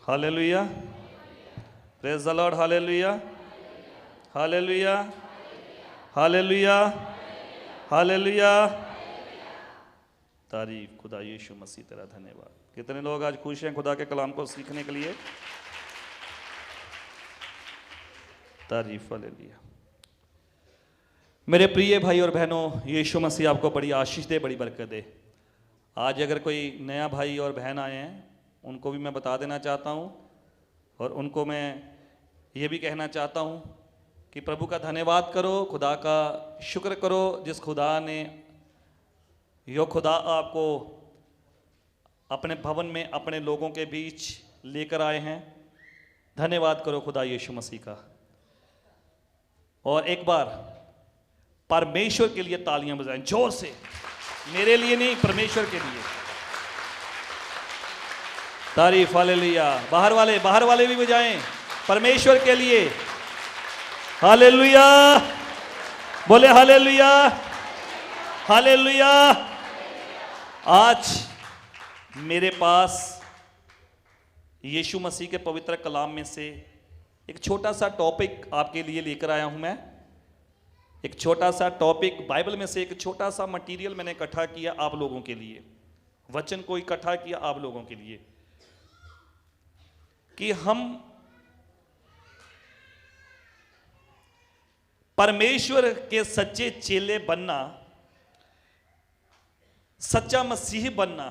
Hallelujah, praise the lord, hallelujah, hallelujah, hallelujah, hallelujah. तारीफ खुदा यीशु मसीह तेरा धन्यवाद। कितने लोग आज खुश हैं खुदा के कलाम को सीखने के लिए? तारीफ, हालेलुया। मेरे प्रिय भाई और बहनों, यीशु मसीह आपको बड़ी आशीष दे, बड़ी बरकत दे। आज अगर कोई नया भाई और बहन आए हैं, उनको भी मैं बता देना चाहता हूँ और उनको मैं ये भी कहना चाहता हूँ कि प्रभु का धन्यवाद करो, खुदा का शुक्र करो, जिस खुदा ने यो खुदा आपको अपने भवन में अपने लोगों के बीच लेकर आए हैं। धन्यवाद करो खुदा यीशु मसीह का। और एक बार परमेश्वर के लिए तालियां बजाएं जोर से, मेरे लिए नहीं, परमेश्वर के लिए। तारीफ, हालेलुया। बाहर वाले भी बजाएं परमेश्वर के लिए। हालेलुया, बोले हालेलुया, हालेलुया। आज मेरे पास यीशु मसीह के पवित्र कलाम में से एक छोटा सा टॉपिक आपके लिए लेकर आया हूं मैं। एक छोटा सा टॉपिक बाइबल में से, एक छोटा सा मटेरियल मैंने इकट्ठा किया आप लोगों के लिए, वचन को इकट्ठा किया आप लोगों के लिए कि हम परमेश्वर के सच्चे चेले बनना, सच्चा मसीही बनना,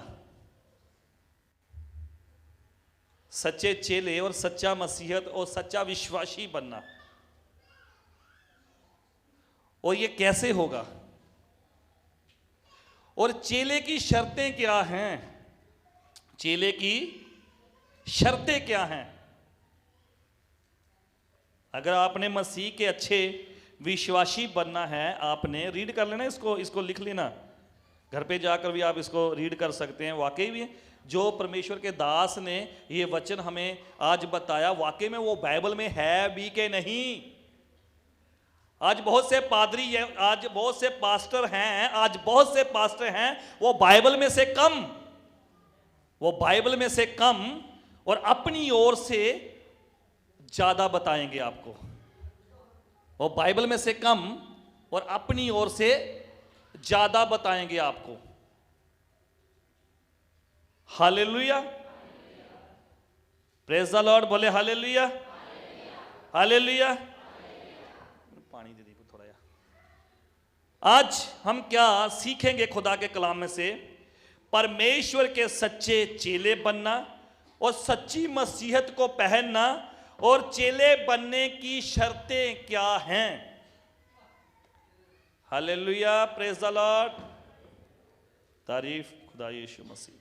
सच्चे चेले और सच्चा मसीहत और सच्चा विश्वासी बनना, और ये कैसे होगा, और चेले की शर्तें क्या हैं, चेले की शर्तें क्या हैं। अगर आपने मसीह के अच्छे विश्वासी बनना है, आपने रीड कर लेना इसको लिख लेना, घर पे जाकर भी आप इसको रीड कर सकते हैं। वाकई भी जो परमेश्वर के दास ने ये वचन हमें आज बताया, वाकई में वो बाइबल में है भी कि नहीं। आज बहुत से पादरी है, आज बहुत से पास्टर हैं, आज बहुत से पास्टर हैं, वो बाइबल में से कम और अपनी ओर से ज्यादा बताएंगे आपको। वो बाइबल में से कम और अपनी ओर से ज्यादा बताएंगे आपको। हालेलुया, प्रेज द लॉर्ड, बोले हालेलुया, हालेलुया। पानी दे दी थोड़ा यार। आज हम क्या सीखेंगे खुदा के कलाम में से? परमेश्वर के सच्चे चेले बनना और सच्ची मसीहत को पहनना, और चेले बनने की शर्तें क्या हैं। हालेलुया, प्रेज द लॉर्ड, तारीफ खुदा यीशु मसीह।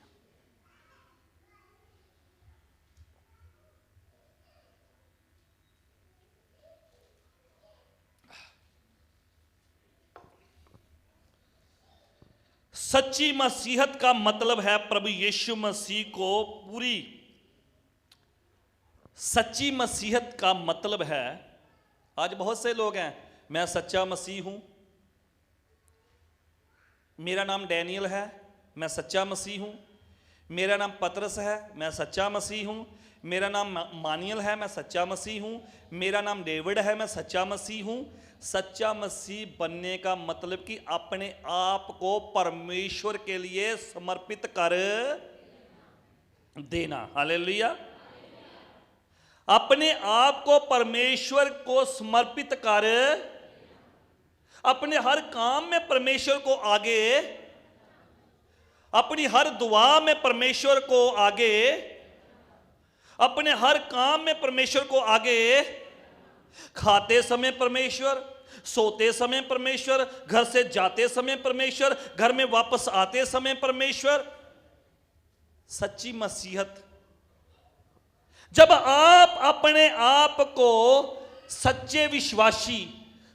सच्ची मसीहत का मतलब है प्रभु यीशु मसीह को पूरी। सच्ची मसीहत का मतलब है, आज बहुत से लोग हैं, मैं सच्चा मसीह हूं, मेरा नाम डैनियल है, मैं सच्चा मसीह हूं, मेरा नाम पतरस है, मैं सच्चा मसीह हूं, मेरा नाम मानियल है, मैं सच्चा मसीह हूं, मेरा नाम डेविड है, मैं सच्चा मसीह हूं। सच्चा मसीह बनने का मतलब कि अपने आप को परमेश्वर के लिए समर्पित कर देना। हालेलुया, अपने आप को परमेश्वर को समर्पित कर, अपने हर काम में परमेश्वर को आगे, अपनी हर दुआ में परमेश्वर को आगे, अपने हर काम में परमेश्वर को आगे, खाते समय परमेश्वर, सोते समय परमेश्वर, घर से जाते समय परमेश्वर, घर में वापस आते समय परमेश्वर। सच्ची मसीहत, जब आप अपने आप को सच्चे विश्वासी,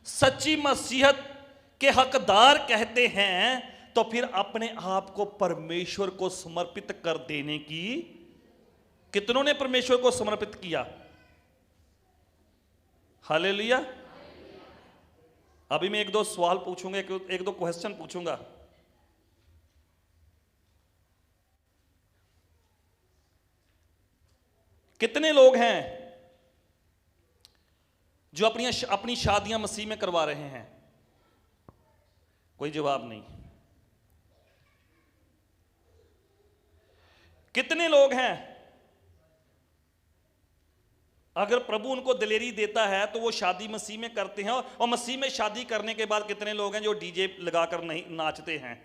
सच्ची मसीहत के हकदार कहते हैं, तो फिर अपने आप को परमेश्वर को समर्पित कर देने की, कितनों ने परमेश्वर को समर्पित किया? हालेलुया। अभी मैं एक दो सवाल पूछूंगा, एक दो क्वेश्चन पूछूंगा। कितने लोग हैं जो अपनी शादियां मसीह में करवा रहे हैं? कोई जवाब नहीं। कितने लोग हैं अगर प्रभु उनको दिलेरी देता है तो वो शादी मसीह में करते हैं, और मसीह में शादी करने के बाद कितने लोग हैं जो डीजे लगाकर नहीं नाचते हैं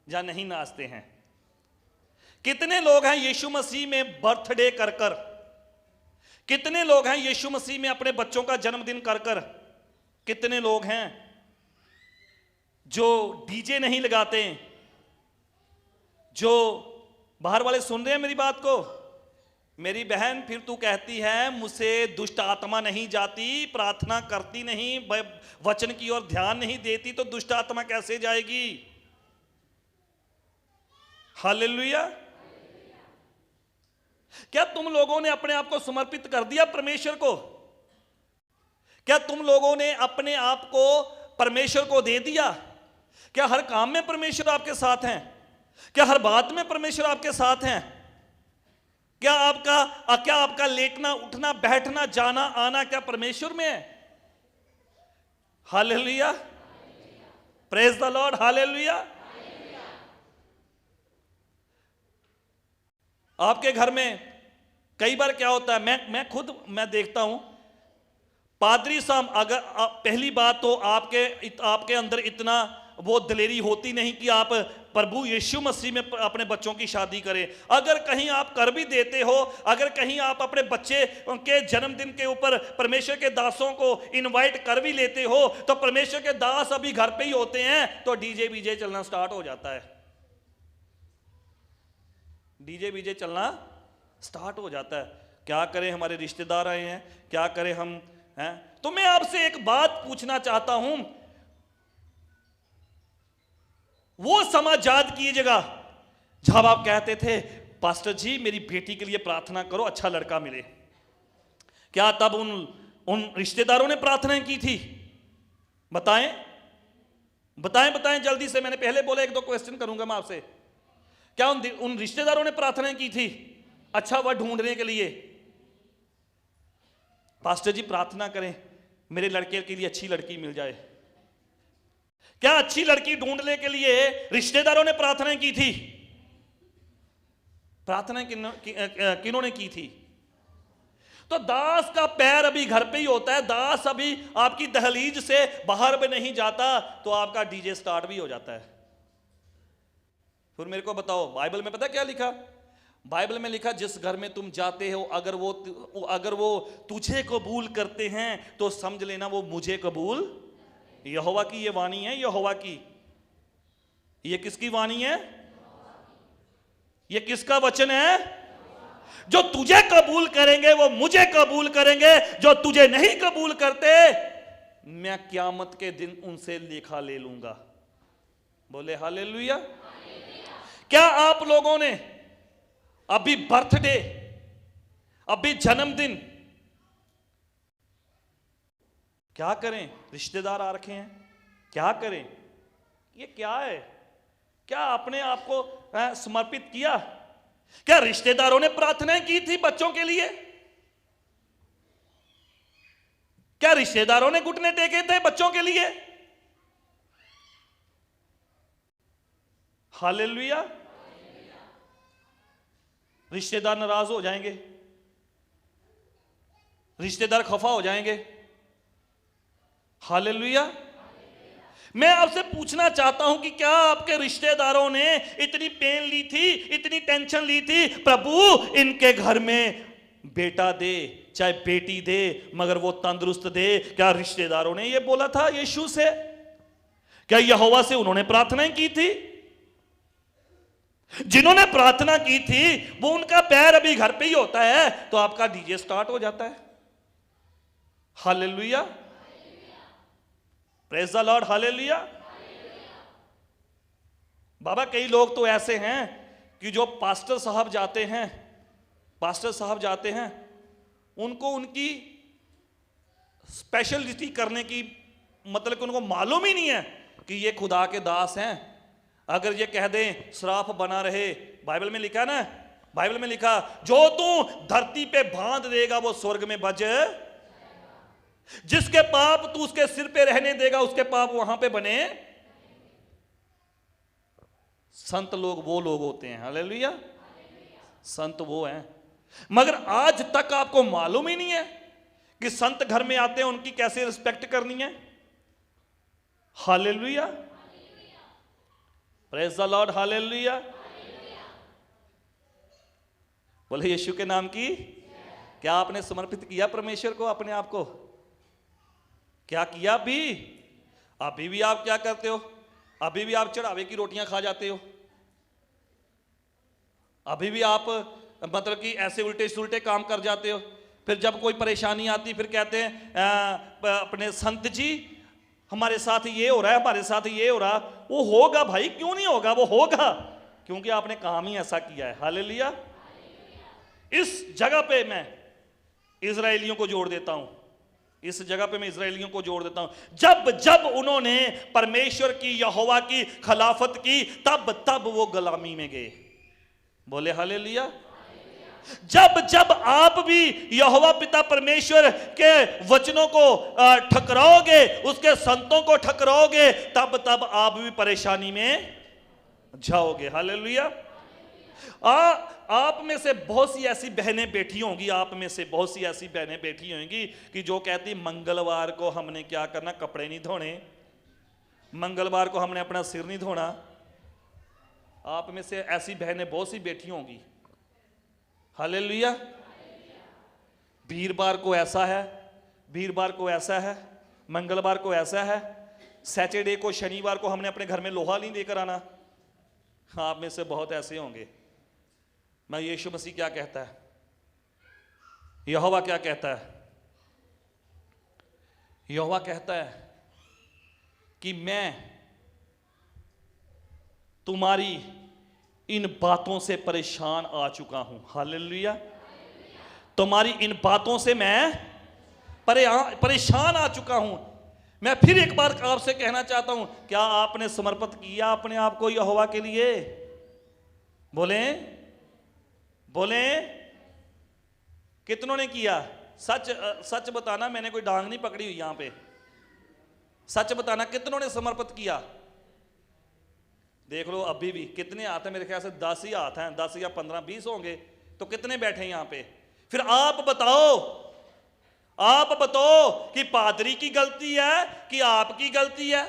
या नहीं नाचते हैं? कितने लोग हैं यीशु मसीह में बर्थडे कर कर, कितने लोग हैं यीशु मसीह में अपने बच्चों का जन्मदिन कर कर, कितने लोग हैं जो डीजे नहीं लगाते? जो बाहर वाले सुन रहे हैं मेरी बात को? मेरी बहन, फिर तू कहती है मुझसे दुष्ट आत्मा नहीं जाती, प्रार्थना करती नहीं, वचन की ओर ध्यान नहीं देती, तो दुष्ट आत्मा कैसे जाएगी? हालेलुया। क्या तुम लोगों ने अपने आप को समर्पित कर दिया परमेश्वर को? क्या तुम लोगों ने अपने आप को परमेश्वर को दे दिया? क्या हर काम में परमेश्वर आपके साथ हैं? क्या हर बात में परमेश्वर आपके साथ हैं? क्या आपका लेटना उठना बैठना जाना आना क्या परमेश्वर में है? Hallelujah, praise the lord, hallelujah. आपके घर में कई बार क्या होता है, मैं देखता हूं, पादरी साहब, अगर पहली बात तो आपके अंदर इतना वो दिलेरी होती नहीं कि आप प्रभु यीशु मसीह में अपने बच्चों की शादी करें। अगर कहीं आप कर भी देते हो, अगर कहीं आप अपने बच्चे के जन्मदिन के ऊपर परमेश्वर के दासों को इनवाइट कर भी लेते हो, तो परमेश्वर के दास अभी घर पे ही होते हैं तो डीजे बीजे चलना स्टार्ट हो जाता है। डीजे बीजे चलना स्टार्ट हो जाता है। क्या करें, हमारे रिश्तेदार आए हैं, क्या करें हम हैं? तो मैं आपसे एक बात पूछना चाहता हूं, वो समाज याद कीजिएगा जब आप कहते थे पास्टर जी मेरी बेटी के लिए प्रार्थना करो अच्छा लड़का मिले। क्या तब उन रिश्तेदारों ने प्रार्थना की थी? बताएं बताएं बताएं जल्दी से। मैंने पहले बोला 1-2 क्वेश्चन करूंगा मैं आपसे। क्या उन रिश्तेदारों ने प्रार्थना की थी अच्छा वह ढूंढने के लिए? पास्टर जी प्रार्थना करें मेरे लड़के के लिए अच्छी लड़की मिल जाए। क्या अच्छी लड़की ढूंढने के लिए रिश्तेदारों ने प्रार्थना की थी? प्रार्थना किन्होंने की थी? तो दास का पैर अभी घर पे ही होता है, दास अभी आपकी दहलीज से बाहर भी नहीं जाता तो आपका डीजे स्टार्ट भी हो जाता है। फिर मेरे को बताओ बाइबल में पता क्या लिखा? बाइबल में लिखा जिस घर में तुम जाते हो अगर वो तुझे कबूल करते हैं तो समझ लेना वो मुझे कबूल। यहोवा की ये वाणी है, यहोवा की। ये किसकी वाणी है? ये किसका वचन है? जो तुझे कबूल करेंगे वो मुझे कबूल करेंगे, जो तुझे नहीं कबूल करते मैं क़यामत के दिन उनसे लेखा ले लूंगा। बोले हालेलुया। क्या आप लोगों ने अभी बर्थडे, अभी जन्मदिन, क्या करें? रिश्तेदार आ रखे हैं, क्या करें? ये क्या है? क्या अपने आप को समर्पित किया? क्या रिश्तेदारों ने प्रार्थनाएं की थी बच्चों के लिए? क्या रिश्तेदारों ने घुटने टेके थे बच्चों के लिए? हालेलुया। रिश्तेदार नाराज हो जाएंगे, रिश्तेदार खफा हो जाएंगे। हालेलुया। मैं आपसे पूछना चाहता हूं कि क्या आपके रिश्तेदारों ने इतनी पेन ली थी, इतनी टेंशन ली थी, प्रभु इनके घर में बेटा दे चाहे बेटी दे मगर वो तंदुरुस्त दे? क्या रिश्तेदारों ने ये बोला था यीशु से? क्या यहोवा से उन्होंने प्रार्थनाएं की थी? जिन्होंने प्रार्थना की थी वो उनका पैर अभी घर पे ही होता है तो आपका डीजे स्टार्ट हो जाता है। Hallelujah, praise the lord, hallelujah. बाबा कई लोग तो ऐसे हैं कि जो पास्टर साहब जाते हैं उनको उनकी स्पेशलिटी करने की मतलब कि उनको मालूम ही नहीं है कि ये खुदा के दास हैं। अगर ये कह दें श्राप बना रहे, बाइबल में लिखा ना बाइबल में लिखा, जो तू धरती पे बांध देगा वो स्वर्ग में बज, जिसके पाप तू उसके सिर पे रहने देगा उसके पाप वहां पे बने। संत लोग वो लोग होते हैं, हालेलुया, संत वो हैं। मगर आज तक आपको मालूम ही नहीं है कि संत घर में आते हैं उनकी कैसे रिस्पेक्ट करनी है। Hallelujah, praise the lord, hallelujah. बोले यीशु के नाम की। क्या आपने समर्पित किया परमेश्वर को अपने आप को? क्या किया? अभी भी आप क्या करते हो? अभी भी आप चढ़ावे की रोटियां खा जाते हो। अभी भी आप मतलब कि ऐसे उल्टे सुलटे काम कर जाते हो। फिर जब कोई परेशानी आती फिर कहते हैं अपने संत जी हमारे साथ ये हो रहा है, हमारे साथ ये हो रहा। वो होगा भाई, क्यों नहीं होगा? वो होगा क्योंकि आपने काम ही ऐसा किया है। हालेलुया। इस जगह पे मैं इजराइलियों को जोड़ देता हूं, इस जगह पे मैं इजराइलियों को जोड़ देता हूं। जब जब उन्होंने परमेश्वर की, यहोवा की खिलाफत की, तब तब वो गुलामी में गए। बोले हालेलुया। जब जब आप भी यहोवा पिता परमेश्वर के वचनों को ठकराओगे, उसके संतों को ठकराओगे, तब तब आप भी परेशानी में जाओगे। हालेलुया। आप में से बहुत सी ऐसी बहनें बैठी होंगी, आप में से बहुत सी ऐसी बहनें बैठी होंगी कि जो कहती मंगलवार को हमने क्या करना, कपड़े नहीं धोने, मंगलवार को हमने अपना सिर नहीं धोना। आप में से ऐसी बहनें बहुत सी बैठी होंगी। हालेलुया। वीरवार को ऐसा है, वीरवार को ऐसा है, मंगलवार को ऐसा है, सैटरडे को, शनिवार को हमने अपने घर में लोहा नहीं लेकर आना। आप में से बहुत ऐसे होंगे। मैं यीशु मसीह क्या कहता है, यहोवा क्या कहता है? यहोवा कहता है कि मैं तुम्हारी इन बातों से परेशान आ चुका हूं। हालेलुया। तुम्हारी इन बातों से मैं परेशान आ चुका हूं। मैं फिर एक बार आपसे कहना चाहता हूं, क्या आपने समर्पित किया अपने आप को यहोवा के लिए? बोले बोले कितनों ने किया? सच सच बताना, मैंने कोई डांग नहीं पकड़ी हुई यहां पे। सच बताना, कितनों ने समर्पित किया? देख लो अभी भी कितने हाथ हैं, मेरे ख्याल से 10 ही हाथ हैं, 10 या 15 20 होंगे। तो कितने बैठे हैं यहां पे? फिर आप बताओ कि पादरी की गलती है कि आपकी गलती है?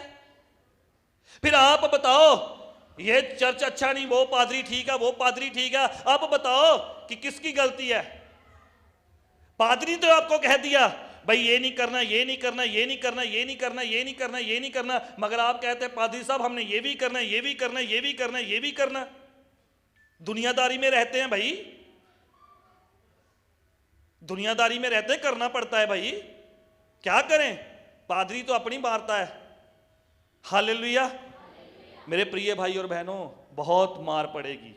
फिर आप बताओ ये चर्च अच्छा नहीं, वो पादरी ठीक है, वो पादरी ठीक है। अब बताओ कि किसकी गलती है? पादरी तो आपको कह दिया भाई ये नहीं करना, ये नहीं करना, ये नहीं करना, ये नहीं करना, ये नहीं करना, ये नहीं करना, मगर आप कहते हैं पादरी साहब हमने ये भी करना, ये भी करना, ये भी करना, ये भी करना। दुनियादारी में रहते हैं भाई, दुनियादारी में रहते हैं, करना पड़ता है भाई, क्या करें? पादरी तो अपनी मारता है। हालेलुया। मेरे प्रिय भाई और बहनों, बहुत मार पड़ेगी।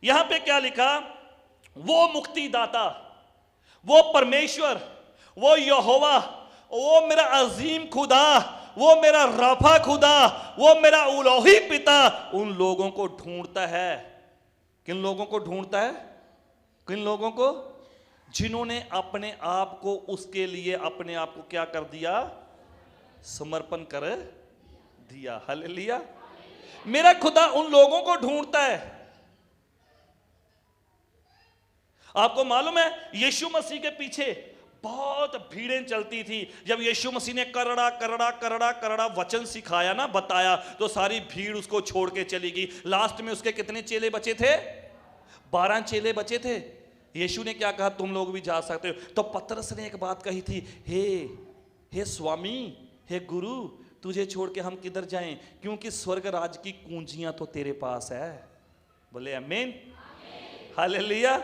यहां पे क्या लिखा? वो मुक्तिदाता, वो परमेश्वर, वो यहोवा, वो मेरा अजीम खुदा, वो मेरा रफा खुदा, वो मेरा उलोही पिता उन लोगों को ढूंढता है। किन लोगों को ढूंढता है? किन लोगों को? जिन्होंने अपने आप को उसके लिए अपने आप को क्या कर दिया? समर्पण कर दिया। हालेलुया। मेरा खुदा उन लोगों को ढूंढता है। आपको मालूम है यीशु मसीह के पीछे बहुत भीड़ें चलती थी। जब यीशु मसीह ने करड़ा करड़ा करड़ा करड़ा वचन सिखाया ना, बताया, तो सारी भीड़ उसको छोड़ के चली गई। लास्ट में उसके कितने चेले बचे थे? 12 चेले बचे थे। यीशु ने क्या कहा? तुम लोग भी जा सकते हो। तो पतरस ने एक बात कही थी, हे स्वामी, हे गुरु, तुझे छोड़ के हम किधर जाएं? क्योंकि स्वर्ग राज की कुंजियां तो तेरे पास है। बोले आमीन, हालेलुया।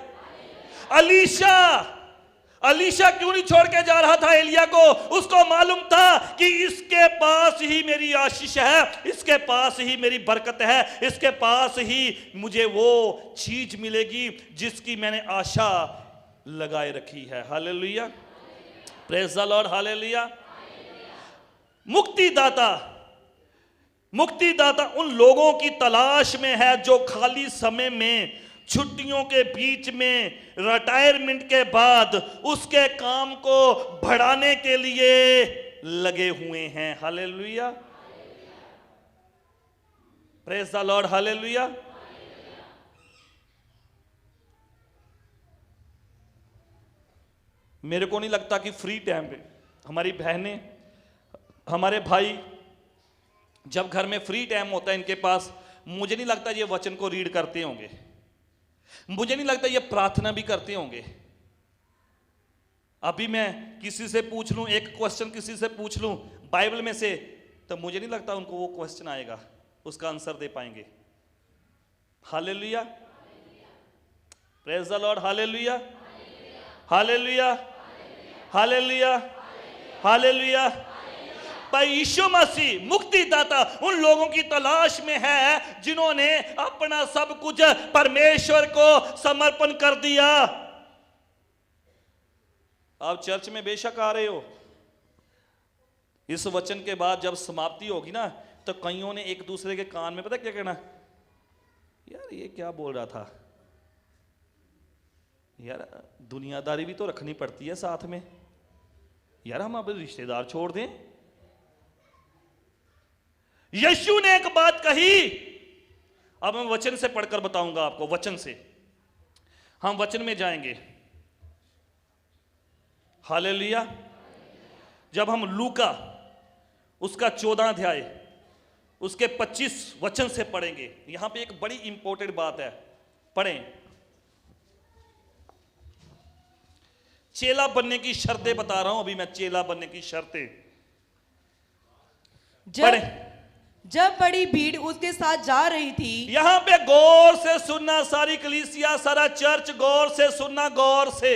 अलीशा क्यों नहीं छोड़ के जा रहा था एलिया को? उसको मालूम था कि इसके पास ही मेरी आशीष है, इसके पास ही मेरी बरकत है, इसके पास ही मुझे वो चीज मिलेगी जिसकी मैंने आशा लगाए रखी है। Hallelujah, praise the lord, hallelujah. मुक्तिदाता उन लोगों की तलाश में है जो खाली समय में छुट्टियों के बीच में, रिटायरमेंट के बाद उसके काम को बढ़ाने के लिए लगे हुए हैं। Hallelujah, praise the lord, hallelujah. मेरे को नहीं लगता कि फ्री टाइम पे हमारी बहनें, हमारे भाई, जब घर में फ्री टाइम होता है इनके पास, मुझे नहीं लगता ये वचन को रीड करते होंगे, मुझे नहीं लगता ये प्रार्थना भी करते होंगे। अभी मैं किसी से पूछ लूं, एक क्वेश्चन किसी से पूछ लूं बाइबल में से, तो मुझे नहीं लगता उनको वो क्वेश्चन आएगा, उसका आंसर दे पाएंगे। Hallelujah, praise the lord, hallelujah, hallelujah, hallelujah, hallelujah. भाई यीशु मसीह मुक्तिदाता उन लोगों की तलाश में है जिन्होंने अपना सब कुछ परमेश्वर को समर्पण कर दिया। आप चर्च में बेशक आ रहे हो, इस वचन के बाद जब समाप्ति होगी ना, तो कईयों ने एक दूसरे के कान में पता क्या कहना, यार ये क्या बोल रहा था, यार दुनियादारी भी तो रखनी पड़ती है साथ में, यार हम अपने रिश्तेदार छोड़ दें। यीशु ने एक बात कही, अब मैं वचन से पढ़कर बताऊंगा आपको, वचन से हम वचन में जाएंगे। हालेलुया। जब हम लूका उसका 14 अध्याय उसके 25 वचन से पढ़ेंगे, यहां पे एक बड़ी इंपॉर्टेंट बात है, पढ़ें। चेला बनने की शर्तें बता रहा हूं अभी मैं, चेला बनने की शर्तें पढ़ें। जब बड़ी भीड़ उसके साथ जा रही थी, यहां पे गौर से सुनना, सारी कलीसिया, सारा चर्च गौर से सुनना, गौर से।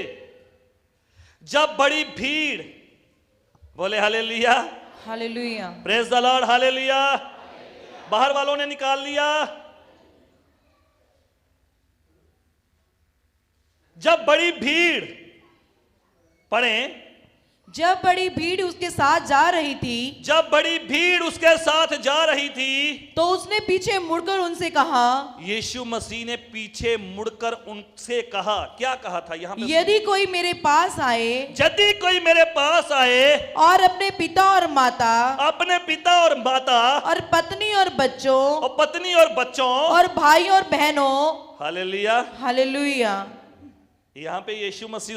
जब बड़ी भीड़, बोले hallelujah, hallelujah, praise the lord, hallelujah. बाहर वालों ने निकाल लिया। जब बड़ी भीड़, पढ़ें। जब बड़ी भीड़ उसके साथ जा रही थी, जब बड़ी भीड़ उसके साथ जा रही थी, तो उसने पीछे मुड़कर उनसे कहा, यीशु मसीह ने पीछे मुड़कर उनसे कहा, क्या कहा था यहां पे? यदि कोई मेरे पास आए, यदि कोई मेरे पास आए और अपने पिता और माता, अपने पिता और माता, और पत्नी और बच्चों, और पत्नी और बच्चों, और भाई और बहनों, हालेलुया, हालेलुया। यहां पे यीशु मसीह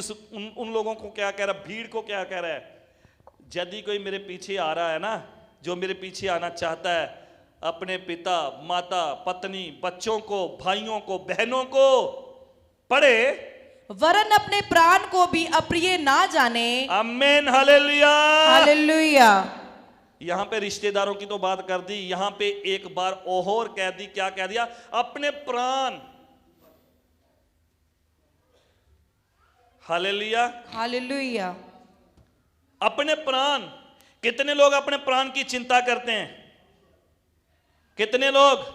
उन लोगों को क्या कह रहा है, भीड़ को क्या कह रहा है? यदि कोई मेरे पीछे आ रहा है ना, जो मेरे पीछे आना चाहता है, अपने पिता, माता, पत्नी, बच्चों को, भाइयों को, बहनों को, पढ़े, वरन अपने प्राण को भी अप्रिय ना जाने। आमीन, हालेलुया, हालेलुया। यहां पे रिश्तेदारों की तो बात कर दी, यहां पे एक बार और कह दी, क्या कह दिया? अपने प्राण, हालेलुया, हालेलुया। अपने प्राण। कितने लोग अपने प्राण की चिंता करते हैं? कितने लोग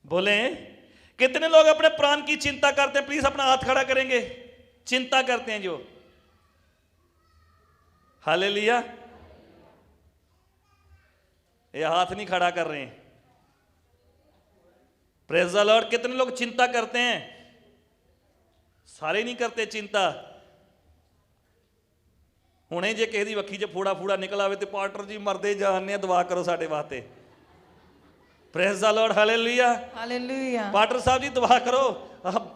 बोले? कितने लोग अपने प्राण की चिंता करते हैं? प्लीज अपना हाथ खड़ा करेंगे। चिंता करते हैं जो, हालेलुया। ये हाथ नहीं खड़ा कर रहे हैं, प्रेज द लॉर्ड। कितने लोग चिंता करते हैं? सारे नहीं करते चिंता। हुणे जे किसी दी वक्खी च फूड़ा फूड़ा निकल आवे ते पास्टर जी मरदे जाने, दुआ करो साडे वास्ते। Praise the lord, hallelujah, hallelujah. Pastor साहब जी दुआ करो,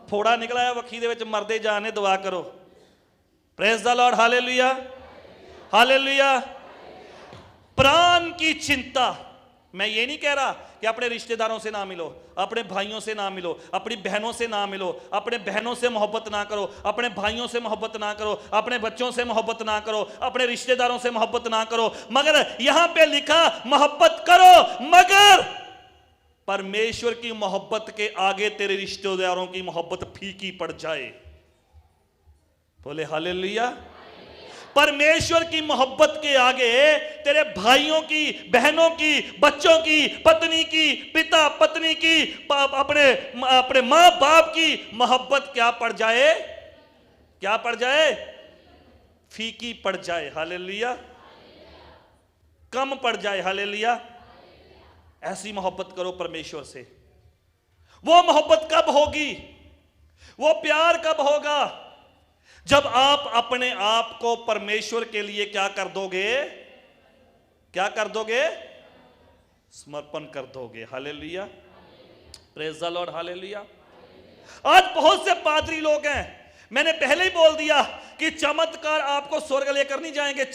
फोड़ा निकल आया वक्खी दे विच, मरदे जाने, दुआ करो। Praise the lord, hallelujah, hallelujah. प्राण की चिंता। मैं ये नहीं कह रहा कि अपने रिश्तेदारों से ना मिलो, अपने भाइयों से ना मिलो, अपनी बहनों से ना मिलो, अपने बहनों से मोहब्बत ना करो, अपने भाइयों से मोहब्बत ना करो, अपने बच्चों से मोहब्बत ना करो, अपने रिश्तेदारों से मोहब्बत ना करो, मगर यहां पे लिखा मोहब्बत करो, मगर परमेश्वर की मोहब्बत के आगे तेरे रिश्तेदारों की मोहब्बत फीकी पड़ जाए। बोले हालेलुया। परमेश्वर की मोहब्बत के आगे तेरे भाइयों की, बहनों की, बच्चों की, पत्नी की, पिता पत्नी की, अपने मां बाप की मोहब्बत क्या पड़ जाए? क्या पड़ जाए? फीकी पड़ जाए। हालेलुया। कम पड़ जाए। हालेलुया। ऐसी मोहब्बत करो परमेश्वर से। वो मोहब्बत कब होगी, वो प्यार कब होगा? जब आप अपने आप को परमेश्वर के लिए क्या कर दोगे, क्या कर दोगे? समर्पण कर दोगे। Hallelujah, praise the lord, hallelujah. आज बहुत से पादरी लोग हैं, मैंने पहले ही बोल दिया कि चमत्कार आपको स्वर्ग लेकर नहीं जाएंगे।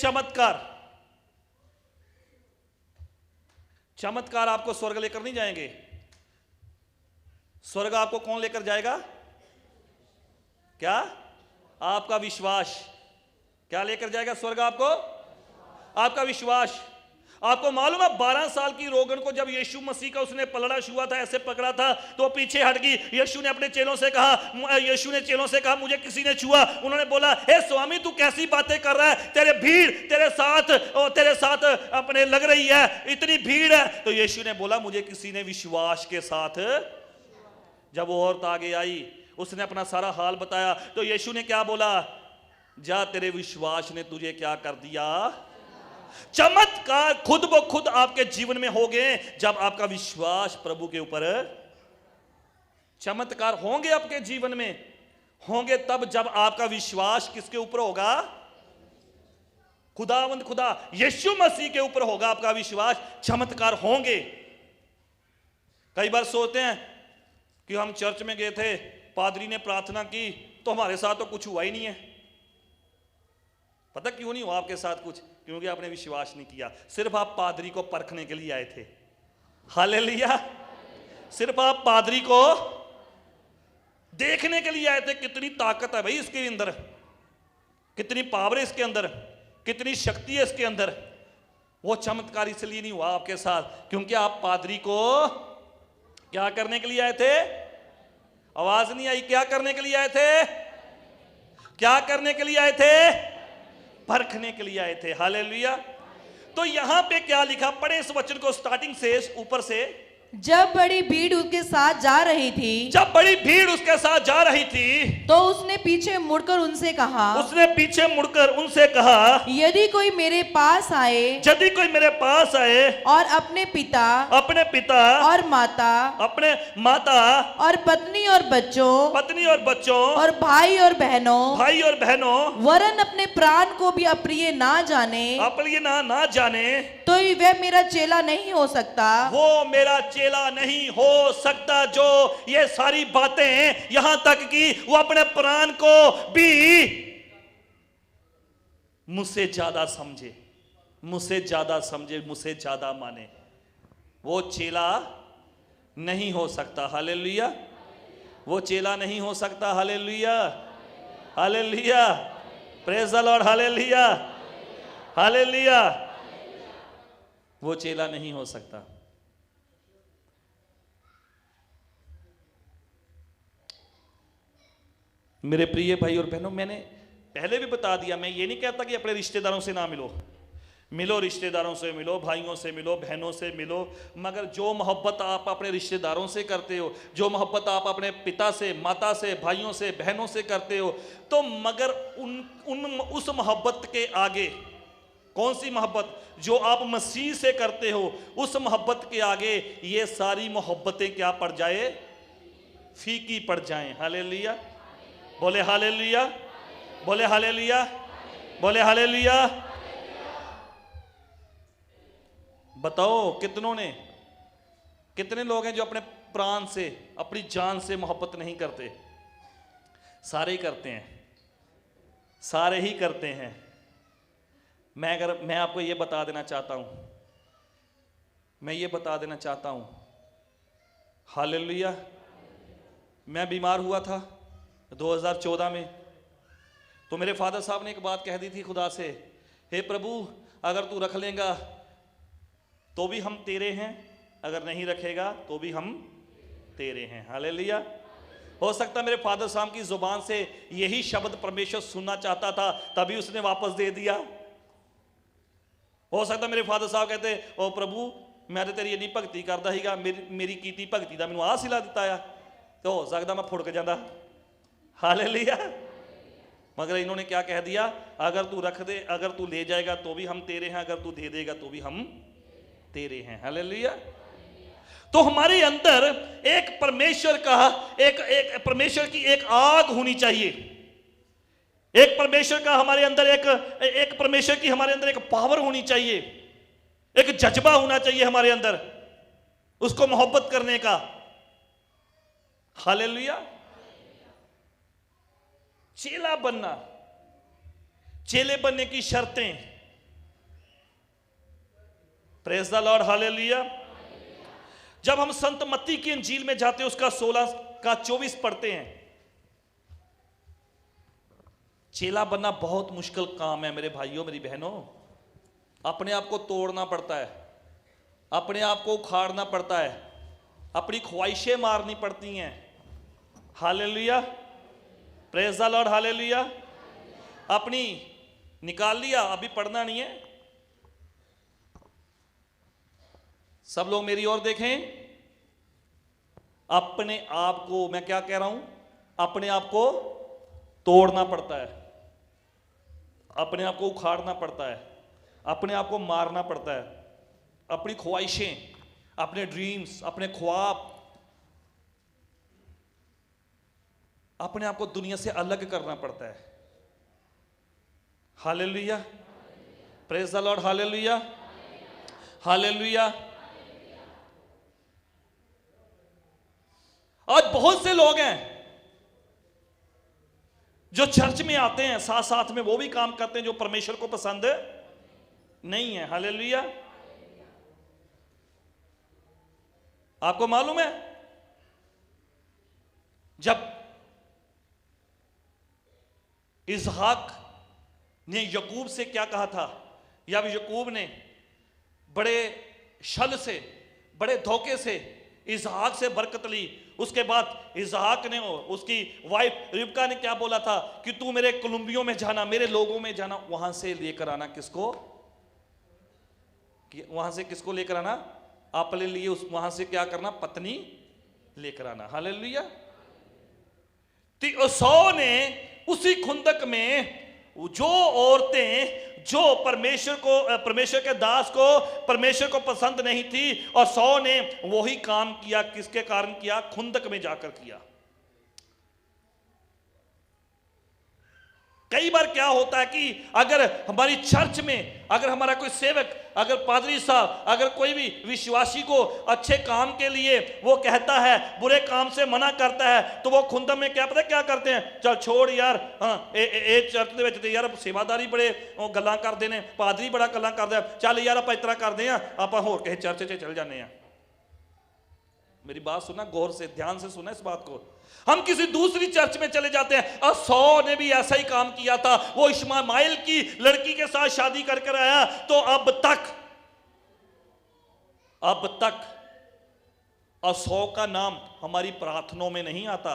चमत्कार आपको स्वर्ग लेकर नहीं जाएंगे। स्वर्ग आपको कौन लेकर जाएगा? क्या? आपका विश्वास। क्या लेकर जाएगा स्वर्ग आपको? आपका विश्वास। आपको मालूम है 12 साल की रोगन को जब यीशु मसीह का उसने पलड़ा छुआ था, ऐसे पकड़ा था तो पीछे हट गई। यीशु ने अपने चेलों से कहा मुझे किसी ने छुआ। उन्होंने बोला, हे स्वामी तू कैसी बातें कर रहा है, तेरे भीड़ तेरे साथ अपने लग रही है, इतनी भीड़ है। तो यीशु ने बोला मुझे किसी ने विश्वास के साथ। जब वो औरत आगे आई, उसने अपना सारा हाल बताया, तो यीशु ने क्या बोला? जा तेरे विश्वास ने तुझे क्या कर दिया। चमत्कार खुद ब खुद आपके जीवन में होंगे जब आपका विश्वास प्रभु के ऊपर। चमत्कार होंगे आपके जीवन में, होंगे तब जब आपका विश्वास किसके ऊपर होगा? खुदा यीशु मसीह के ऊपर होगा आपका विश्वास। चमत्कार होंगे। कई बार सोचते हैं कि हम चर्च में गए थे, पादरी ने प्रार्थना की तो हमारे साथ तो कुछ हुआ ही नहीं है। पता क्यों नहीं हुआ आपके साथ कुछ? क्योंकि आपने विश्वास नहीं किया। सिर्फ आप पादरी को परखने के लिए आए थे। हालेलुया। सिर्फ आप पादरी को देखने के लिए आए थे। कितनी ताकत है भाई इसके अंदर, कितनी पावर है इसके अंदर, कितनी शक्ति है इसके अंदर। वो चमत्कार इसलिए नहीं हुआ आपके साथ क्योंकि आप पादरी को क्या करने के लिए आए थे? आवाज नहीं आई। क्या करने के लिए आए थे? क्या करने के लिए आए थे? परखने के लिए आए थे। हालेलुया। तो यहां पे क्या लिखा? पढ़े इस वचन को स्टार्टिंग से, ऊपर से। जब बड़ी भीड़ उसके साथ जा रही थी, जब बड़ी भीड़ उसके साथ जा रही थी, तो उसने पीछे मुड़कर उनसे कहा, यदि कोई मेरे पास आए, और अपने पिता और माता और पत्नी और बच्चों और भाई और बहनों वरन अपने प्राण को भी अप्रिय ना जाने, तो वह मेरा चेला नहीं हो सकता। वो मेरा चेला नहीं हो सकता जो ये सारी बातें, यहां तक कि वो अपने प्राण को भी मुझसे ज्यादा समझे, मुझसे ज्यादा माने, वो चेला नहीं हो सकता। हालेलुया। वो चेला नहीं हो सकता। Hallelujah, hallelujah, praise the lord, hallelujah, hallelujah. वो चेला नहीं हो सकता। मेरे प्रिय भाई और बहनों, मैंने पहले भी बता दिया, मैं ये नहीं कहता कि अपने रिश्तेदारों से ना मिलो, रिश्तेदारों से मिलो, भाइयों से मिलो, बहनों से मिलो, मगर जो मोहब्बत आप अपने रिश्तेदारों से करते हो, जो मोहब्बत आप अपने पिता से, माता से, भाइयों से, बहनों से करते हो, तो मगर उस मोहब्बत के आगे, कौन सी मोहब्बत? जो आप मसीह से करते हो, उस मोहब्बत के आगे ये सारी मोहब्बतें क्या पड़ जाए? फीकी पड़ जाएं। हालेलुया, बोले हालेलुया, बोले हालेलुया, बोले हालेलुया। बताओ कितने लोग हैं जो अपने प्राण से, अपनी जान से मोहब्बत नहीं करते? सारे ही करते हैं, सारे ही करते हैं। मैं आपको ये बता देना चाहता हूं, हालेलुया। मैं बीमार हुआ था 2014 में, तो मेरे फादर साहब ने एक बात कह दी थी खुदा से, हे प्रभु अगर तू रख लेगा तो भी हम तेरे हैं, अगर नहीं रखेगा तो भी हम तेरे हैं। हालेलुया। हो सकता मेरे फादर साहब की जुबान से यही शब्द परमेश्वर सुनना चाहता था, तभी उसने वापस दे दिया। हो सकता मेरे फादर साहब कहते, ओ प्रभु मैं तो तेरी इन्नी भगती करता हीगा, मेरी कीती भगती का मैनू आ सिला दिता है, तो हो सकता मैं फुड़क जाता। हालेलुया। मगर इन्होंने क्या कह दिया? अगर तू रख दे, अगर तू ले जाएगा तो भी हम तेरे हैं, अगर तू दे देगा तो भी हम तेरे हैं। हालेलुया। तो हमारे अंदर एक परमेश्वर का एक परमेश्वर की एक आग होनी चाहिए। एक परमेश्वर का हमारे अंदर एक परमेश्वर की हमारे अंदर एक पावर होनी चाहिए, एक जज्बा होना चाहिए हमारे अंदर उसको मोहब्बत करने का। हालेलुया। चेला बनना, चेले बनने की शर्तें। Praise the lord. हालेलुया। जब हम संत मत्ती की इंजील में जाते हैं उसका 16 का 24 पढ़ते हैं, चेला बनना बहुत मुश्किल काम है मेरे भाइयों मेरी बहनों। अपने आप को तोड़ना पड़ता है, अपने आप को उखाड़ना पड़ता है, अपनी ख्वाहिशें मारनी पड़ती हैं। Hallelujah. Praise the lord. Hallelujah. अपनी निकाल लिया, अभी पढ़ना नहीं है। सब लोग मेरी ओर देखें। अपने आप को, मैं क्या कह रहा हूं, अपने आप को तोड़ना पड़ता है, अपने आप को उखाड़ना पड़ता है, अपने आप को मारना पड़ता है, अपनी ख्वाहिशें, अपने ड्रीम्स, अपने ख्वाब, अपने आप को दुनिया से अलग करना पड़ता है। Hallelujah. Praise the lord. Hallelujah. Hallelujah. आज बहुत से लोग हैं जो चर्च में आते हैं, साथ साथ में वो भी काम करते हैं जो परमेश्वर को पसंद नहीं है। हालेलुया। आपको मालूम है जब इसहाक ने यकूब से क्या कहा था, या यकूब ने बड़े छल से, बड़े धोखे से इसहाक से बरकत ली, उसके बाद इसहाक ने, उसकी वाइफ रिबका ने क्या बोला था कि तू मेरे कुलुम्बियों में जाना, मेरे लोगों में जाना, वहां से लेकर आना किसको, वहां से किसको लेकर आना, अपने लिए उस वहां से क्या करना, पत्नी लेकर आना। हालेलुया। तो सौ ने उसी खुंदक में जो औरतें जो परमेश्वर के दास को परमेश्वर को पसंद नहीं थी, और सौ ने वही काम किया, किसके कारण किया, खुंदक में जाकर किया। कई बार क्या होता है कि अगर हमारी चर्च में, अगर हमारा कोई सेवक, अगर पादरी साहब, अगर कोई भी विश्वासी को अच्छे काम के लिए वो कहता है, बुरे काम से मना करता है, तो वो खुंदक में क्या पता क्या करते हैं, चल छोड़ यार, चर्च ਦੇ ਵਿੱਚ ਤੇ यार सेवादारी बड़े ਗੱਲਾਂ ਕਰਦੇ ਨੇ, ਪਾਦਰੀ बड़ा ਗੱਲਾਂ ਕਰਦਾ, ਚੱਲ यार ਆਪਾਂ इतना करते हैं, ਆਪਾਂ ਹੋਰ ਕਿਸੇ चर्च 'ਚ चल जाने हैं। मेरी बात सुनना गौर से, ध्यान से सुना इस बात को। हम किसी दूसरी चर्च में चले जाते हैं, और सौ ने भी ऐसा ही काम किया था, वो इश्माइल की लड़की के साथ शादी कर कर आया, तो अब तक और सौ का नाम हमारी प्रार्थनाओं में नहीं आता,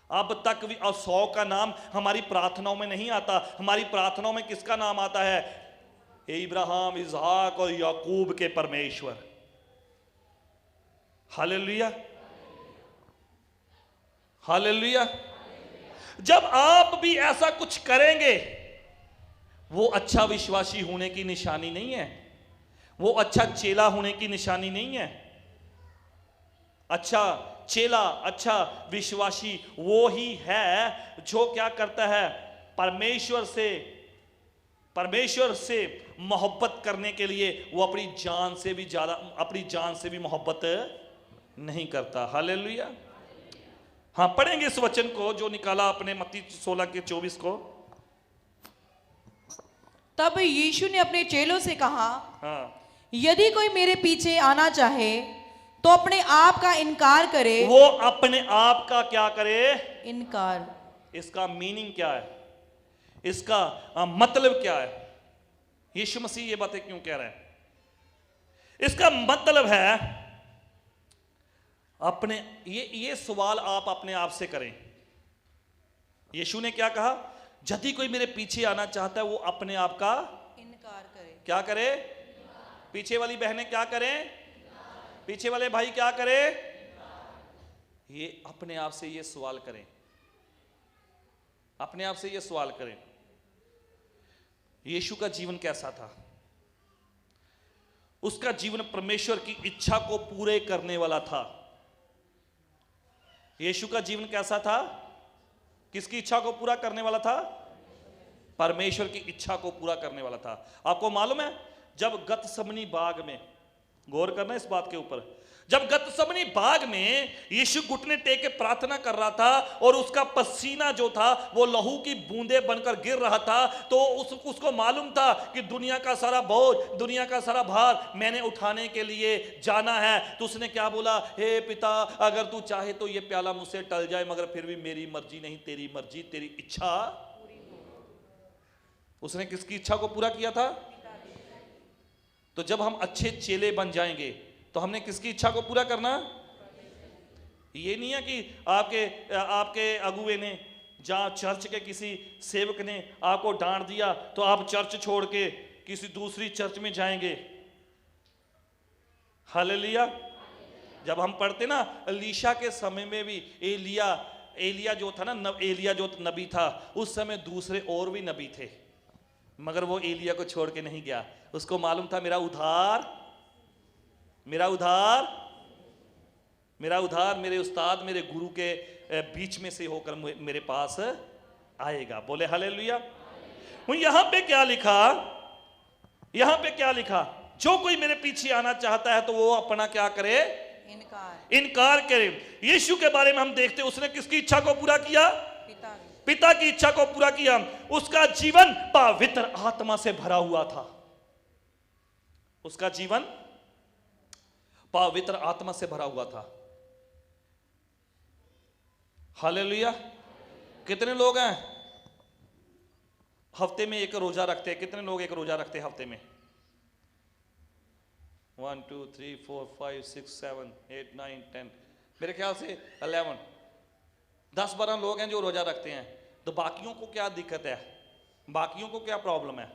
अब तक भी और सौ का नाम हमारी प्रार्थनाओं में नहीं आता। हमारी प्रार्थनाओं में किसका नाम आता है, इब्राहिम, इसहाक और याकूब के परमेश्वर। हालेलुया। हालेलुया। जब आप भी ऐसा कुछ करेंगे, वो अच्छा विश्वासी होने की निशानी नहीं है, वो अच्छा चेला होने की निशानी नहीं है। अच्छा चेला, अच्छा विश्वासी वो ही है जो क्या करता है, परमेश्वर से मोहब्बत करने के लिए वो अपनी जान से भी ज्यादा, अपनी जान से भी मोहब्बत नहीं करता। हालेलुया। हाँ, पढ़ेंगे इस वचन को जो निकाला अपने मत्ती 16 के 24 को। तब यीशु ने अपने चेलों से कहा, हाँ, यदि कोई मेरे पीछे आना चाहे तो अपने आप का इनकार करे। वो अपने आप का क्या करे, इनकार। इसका मीनिंग क्या है, इसका मतलब क्या है, यीशु मसीह ये बातें क्यों कह रहे हैं? इसका मतलब है अपने, ये सवाल आप अपने आप से करें। यीशु ने क्या कहा, यदि कोई मेरे पीछे आना चाहता है वो अपने आप का इनकार करे। क्या करे? पीछे वाली बहनें क्या करें, पीछे वाले भाई क्या करें? ये अपने आप से ये सवाल करें, अपने आप से ये सवाल करें, यीशु का जीवन कैसा था? उसका जीवन परमेश्वर की इच्छा को पूरे करने वाला था। यीशु का जीवन कैसा था? किसकी इच्छा को पूरा करने वाला था? परमेश्वर की इच्छा को पूरा करने वाला था। आपको मालूम है, जब गतसमनी बाग में, गौर करना इस बात के ऊपर, जब गतसमनी बाग में यीशु घुटने टेक के प्रार्थना कर रहा था और उसका पसीना जो था वो लहू की बूंदें बनकर गिर रहा था, तो उसको मालूम था कि दुनिया का सारा बोझ, दुनिया का सारा भार मैंने उठाने के लिए जाना है। तो उसने क्या बोला? हे पिता, अगर तू चाहे तो ये प्याला मुझसे टल जाए, मगर फिर भी मेरी मर्जी नहीं तेरी मर्जी, तेरी इच्छा। उसने किसकी इच्छा को पूरा किया था? तो जब हम अच्छे चेले बन जाएंगे तो हमने किसकी इच्छा को पूरा करना? ये नहीं है कि आपके अगुए ने, जहाँ चर्च के किसी सेवक ने आपको डांट दिया तो आप चर्च छोड़ के किसी दूसरी चर्च में जाएंगे। हालेलुया। जब हम पढ़ते ना, एलीशा के समय में भी एलिया जो था ना, एलिया जो नबी था, उस समय दूसरे और भी नबी थे, मगर वो एलिया को छोड़ के नहीं गया। उसको मालूम था मेरा उद्धार मेरे उस्ताद, मेरे गुरु के बीच में से होकर मेरे पास आएगा। बोले हालेलुया। यहां पे क्या लिखा? जो कोई मेरे पीछे आना चाहता है तो वो अपना क्या करे? इनकार करे। यीशु के बारे में हम देखते, उसने किसकी इच्छा को पूरा किया? पिता की इच्छा को पूरा किया। उसका जीवन पवित्र आत्मा से भरा हुआ था। उसका जीवन पवित्र आत्मा से भरा हुआ था। हालेलुया। कितने लोग हैं हफ्ते में एक रोजा रखते हैं? कितने लोग एक रोजा रखते हैं हफ्ते में? 1 2 3 4 5 6 7 8 9 10, मेरे ख्याल से 11 10-12 लोग हैं जो रोजा रखते हैं। तो बाकियों को क्या दिक्कत है? बाकियों को क्या प्रॉब्लम है?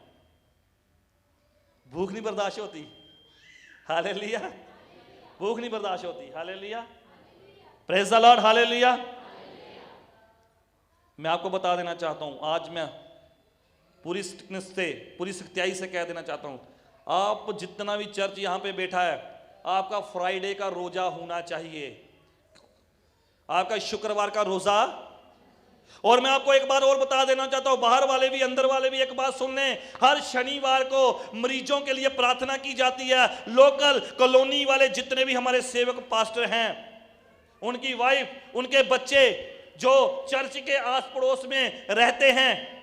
भूख नहीं बर्दाश्त होती। हालेलुया। भूख नहीं बर्दाश्त होती। Hallelujah. Praise the lord. Hallelujah. मैं आपको बता देना चाहता हूं, आज मैं पूरी स्ट्रिक्टनेस से, पूरी सख्ताई से कह देना चाहता हूं, आप जितना भी चर्च यहां पे बैठा है, आपका फ्राइडे का रोजा होना चाहिए, आपका शुक्रवार का रोजा। और मैं आपको एक बार और बता देना चाहता हूं, बाहर वाले भी अंदर वाले भी एक बात सुन लें, हर शनिवार को मरीजों के लिए प्रार्थना की जाती है। लोकल कॉलोनी वाले जितने भी हमारे सेवक पास्टर हैं, उनकी वाइफ, उनके बच्चे जो चर्च के आस पड़ोस में रहते हैं,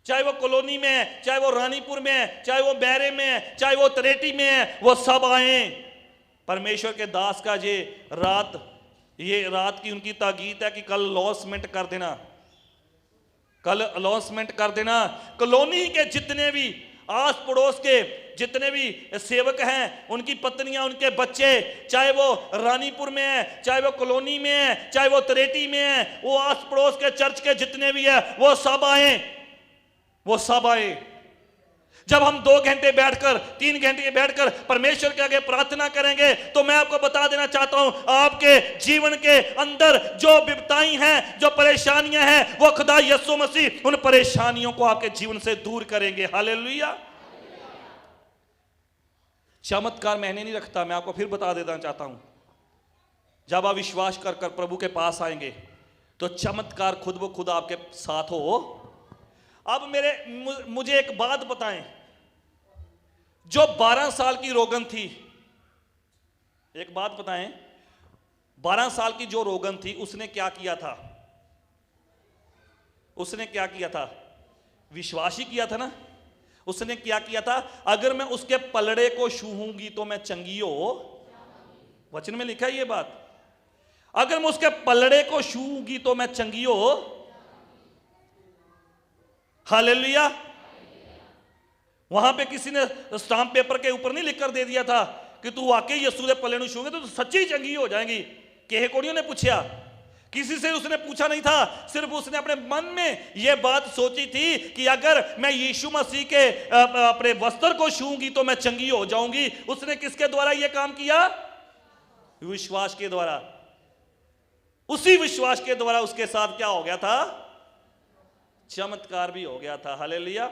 चाहे वो कॉलोनी में है, चाहे वो रानीपुर में है, चाहे वो बैरे में है, चाहे वो तरेटी में है, वो सब आए। परमेश्वर के दास का ये रात की उनकी ताकीद है कि कल अनाउंसमेंट कर देना, कल अनाउंसमेंट कर देना। कॉलोनी के जितने भी आस पड़ोस के जितने भी सेवक हैं, उनकी पत्नियां, उनके बच्चे, चाहे वो रानीपुर में है, चाहे वो कॉलोनी में है, चाहे वो तरेटी में है, वो आस पड़ोस के चर्च के जितने भी है, वो सब आए। जब हम 2 घंटे बैठकर, 3 घंटे बैठकर परमेश्वर के आगे प्रार्थना करेंगे, तो मैं आपको बता देना चाहता हूं, आपके जीवन के अंदर जो विपदाएं हैं, जो परेशानियां हैं, वो खुदा यीशु मसीह उन परेशानियों को आपके जीवन से दूर करेंगे। हालेलुया। चमत्कार मैंने नहीं रखता, मैं आपको फिर बता देना चाहता हूं, जब आप विश्वास कर प्रभु के पास आएंगे तो चमत्कार खुद ब खुद आपके साथ हो। अब मुझे एक बात बताएं, जो 12 साल की रोगन थी, एक बात बताएं, 12 साल की जो रोगन थी, उसने क्या किया था? विश्वास ही किया था ना। उसने क्या किया था? अगर मैं उसके पलड़े को छूऊंगी तो मैं चंगी हो। वचन में लिखा है ये बात, अगर मैं उसके पलड़े को छूऊंगी तो मैं चंगी हो। हालेलुया। वहां पे किसी ने स्टाम्प पेपर के ऊपर नहीं लिखकर दे दिया था कि तू वाकई यीशु दे पल्ले नु छूएंगे तो तू सच्ची चंगी हो जाएगी। केहे कोड़ियों ने पूछा, किसी से उसने पूछा नहीं था, सिर्फ उसने अपने मन में यह बात सोची थी कि अगर मैं यीशु मसीह के अपने वस्त्र को छूऊंगी तो मैं चंगी हो जाऊंगी। उसने किसके द्वारा यह काम किया? विश्वास के द्वारा। उसी विश्वास के द्वारा उसके साथ क्या हो गया था? चमत्कार भी हो गया था। हालेलुया।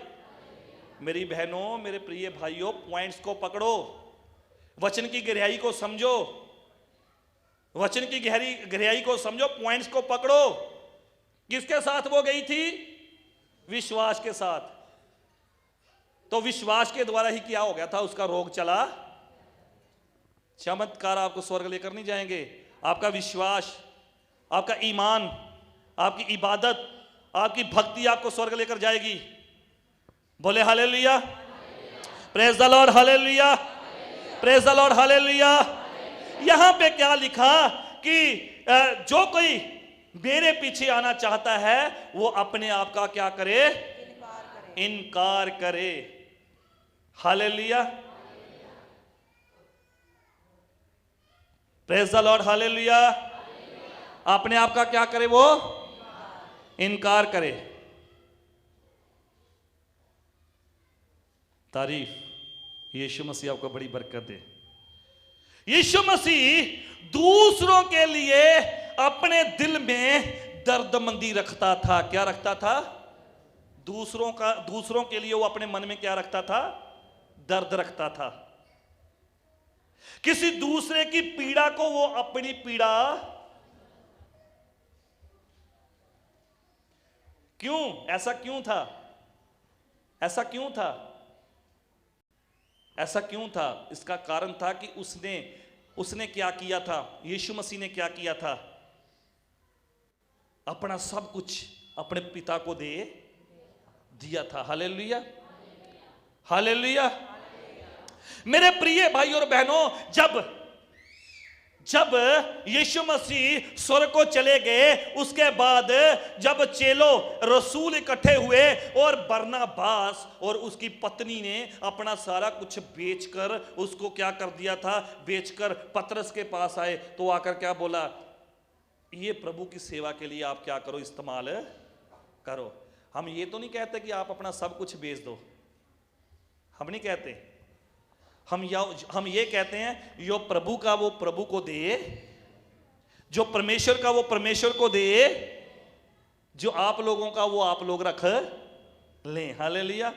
मेरी बहनों, मेरे प्रिय भाइयों, पॉइंट्स को पकड़ो, वचन की गहराई को समझो। वचन की गहराई को समझो, पॉइंट्स को पकड़ो। किसके साथ वो गई थी? विश्वास के साथ। तो विश्वास के द्वारा ही क्या हो गया था? उसका रोग चला। चमत्कार आपको स्वर्ग लेकर नहीं जाएंगे। आपका विश्वास, आपका ईमान, आपकी इबादत, आपकी भक्ति आपको स्वर्ग लेकर जाएगी। बोले hallelujah, praise the lord, hallelujah, praise the lord, hallelujah. यहां पे क्या लिखा कि जो कोई मेरे पीछे आना चाहता है वो अपने आप का क्या करे? इनकार करे। Hallelujah, praise the lord, hallelujah. अपने आप का क्या करे? वो इनकार करे। तारीफ, यीशु मसीह आपको बड़ी बरकत दे। यीशु मसीह दूसरों के लिए अपने दिल में दर्दमंदी रखता था। क्या रखता था? दूसरों के लिए वो अपने मन में क्या रखता था? दर्द रखता था। किसी दूसरे की पीड़ा को वो अपनी पीड़ा, क्यों? ऐसा क्यों था? ऐसा क्यों था? ऐसा क्यों था? इसका कारण था कि उसने क्या किया था? यीशु मसीह ने क्या किया था? अपना सब कुछ अपने पिता को दे दिया था। Hallelujah, hallelujah. मेरे प्रिय भाई और बहनों, जब यीशु मसीह स्वर्ग को चले गए, उसके बाद जब चेलों रसूल इकट्ठे हुए और बरनबास और उसकी पत्नी ने अपना सारा कुछ बेचकर उसको क्या कर दिया था? बेचकर पतरस के पास आए तो आकर क्या बोला? ये प्रभु की सेवा के लिए आप क्या करो? इस्तेमाल करो। हम ये तो नहीं कहते कि आप अपना सब कुछ बेच दो, हम नहीं कहते। हम ये कहते हैं जो प्रभु का वो प्रभु को दे, जो परमेश्वर का वो परमेश्वर को दे, जो आप लोगों का वो आप लोग रख लें। हालेलुया।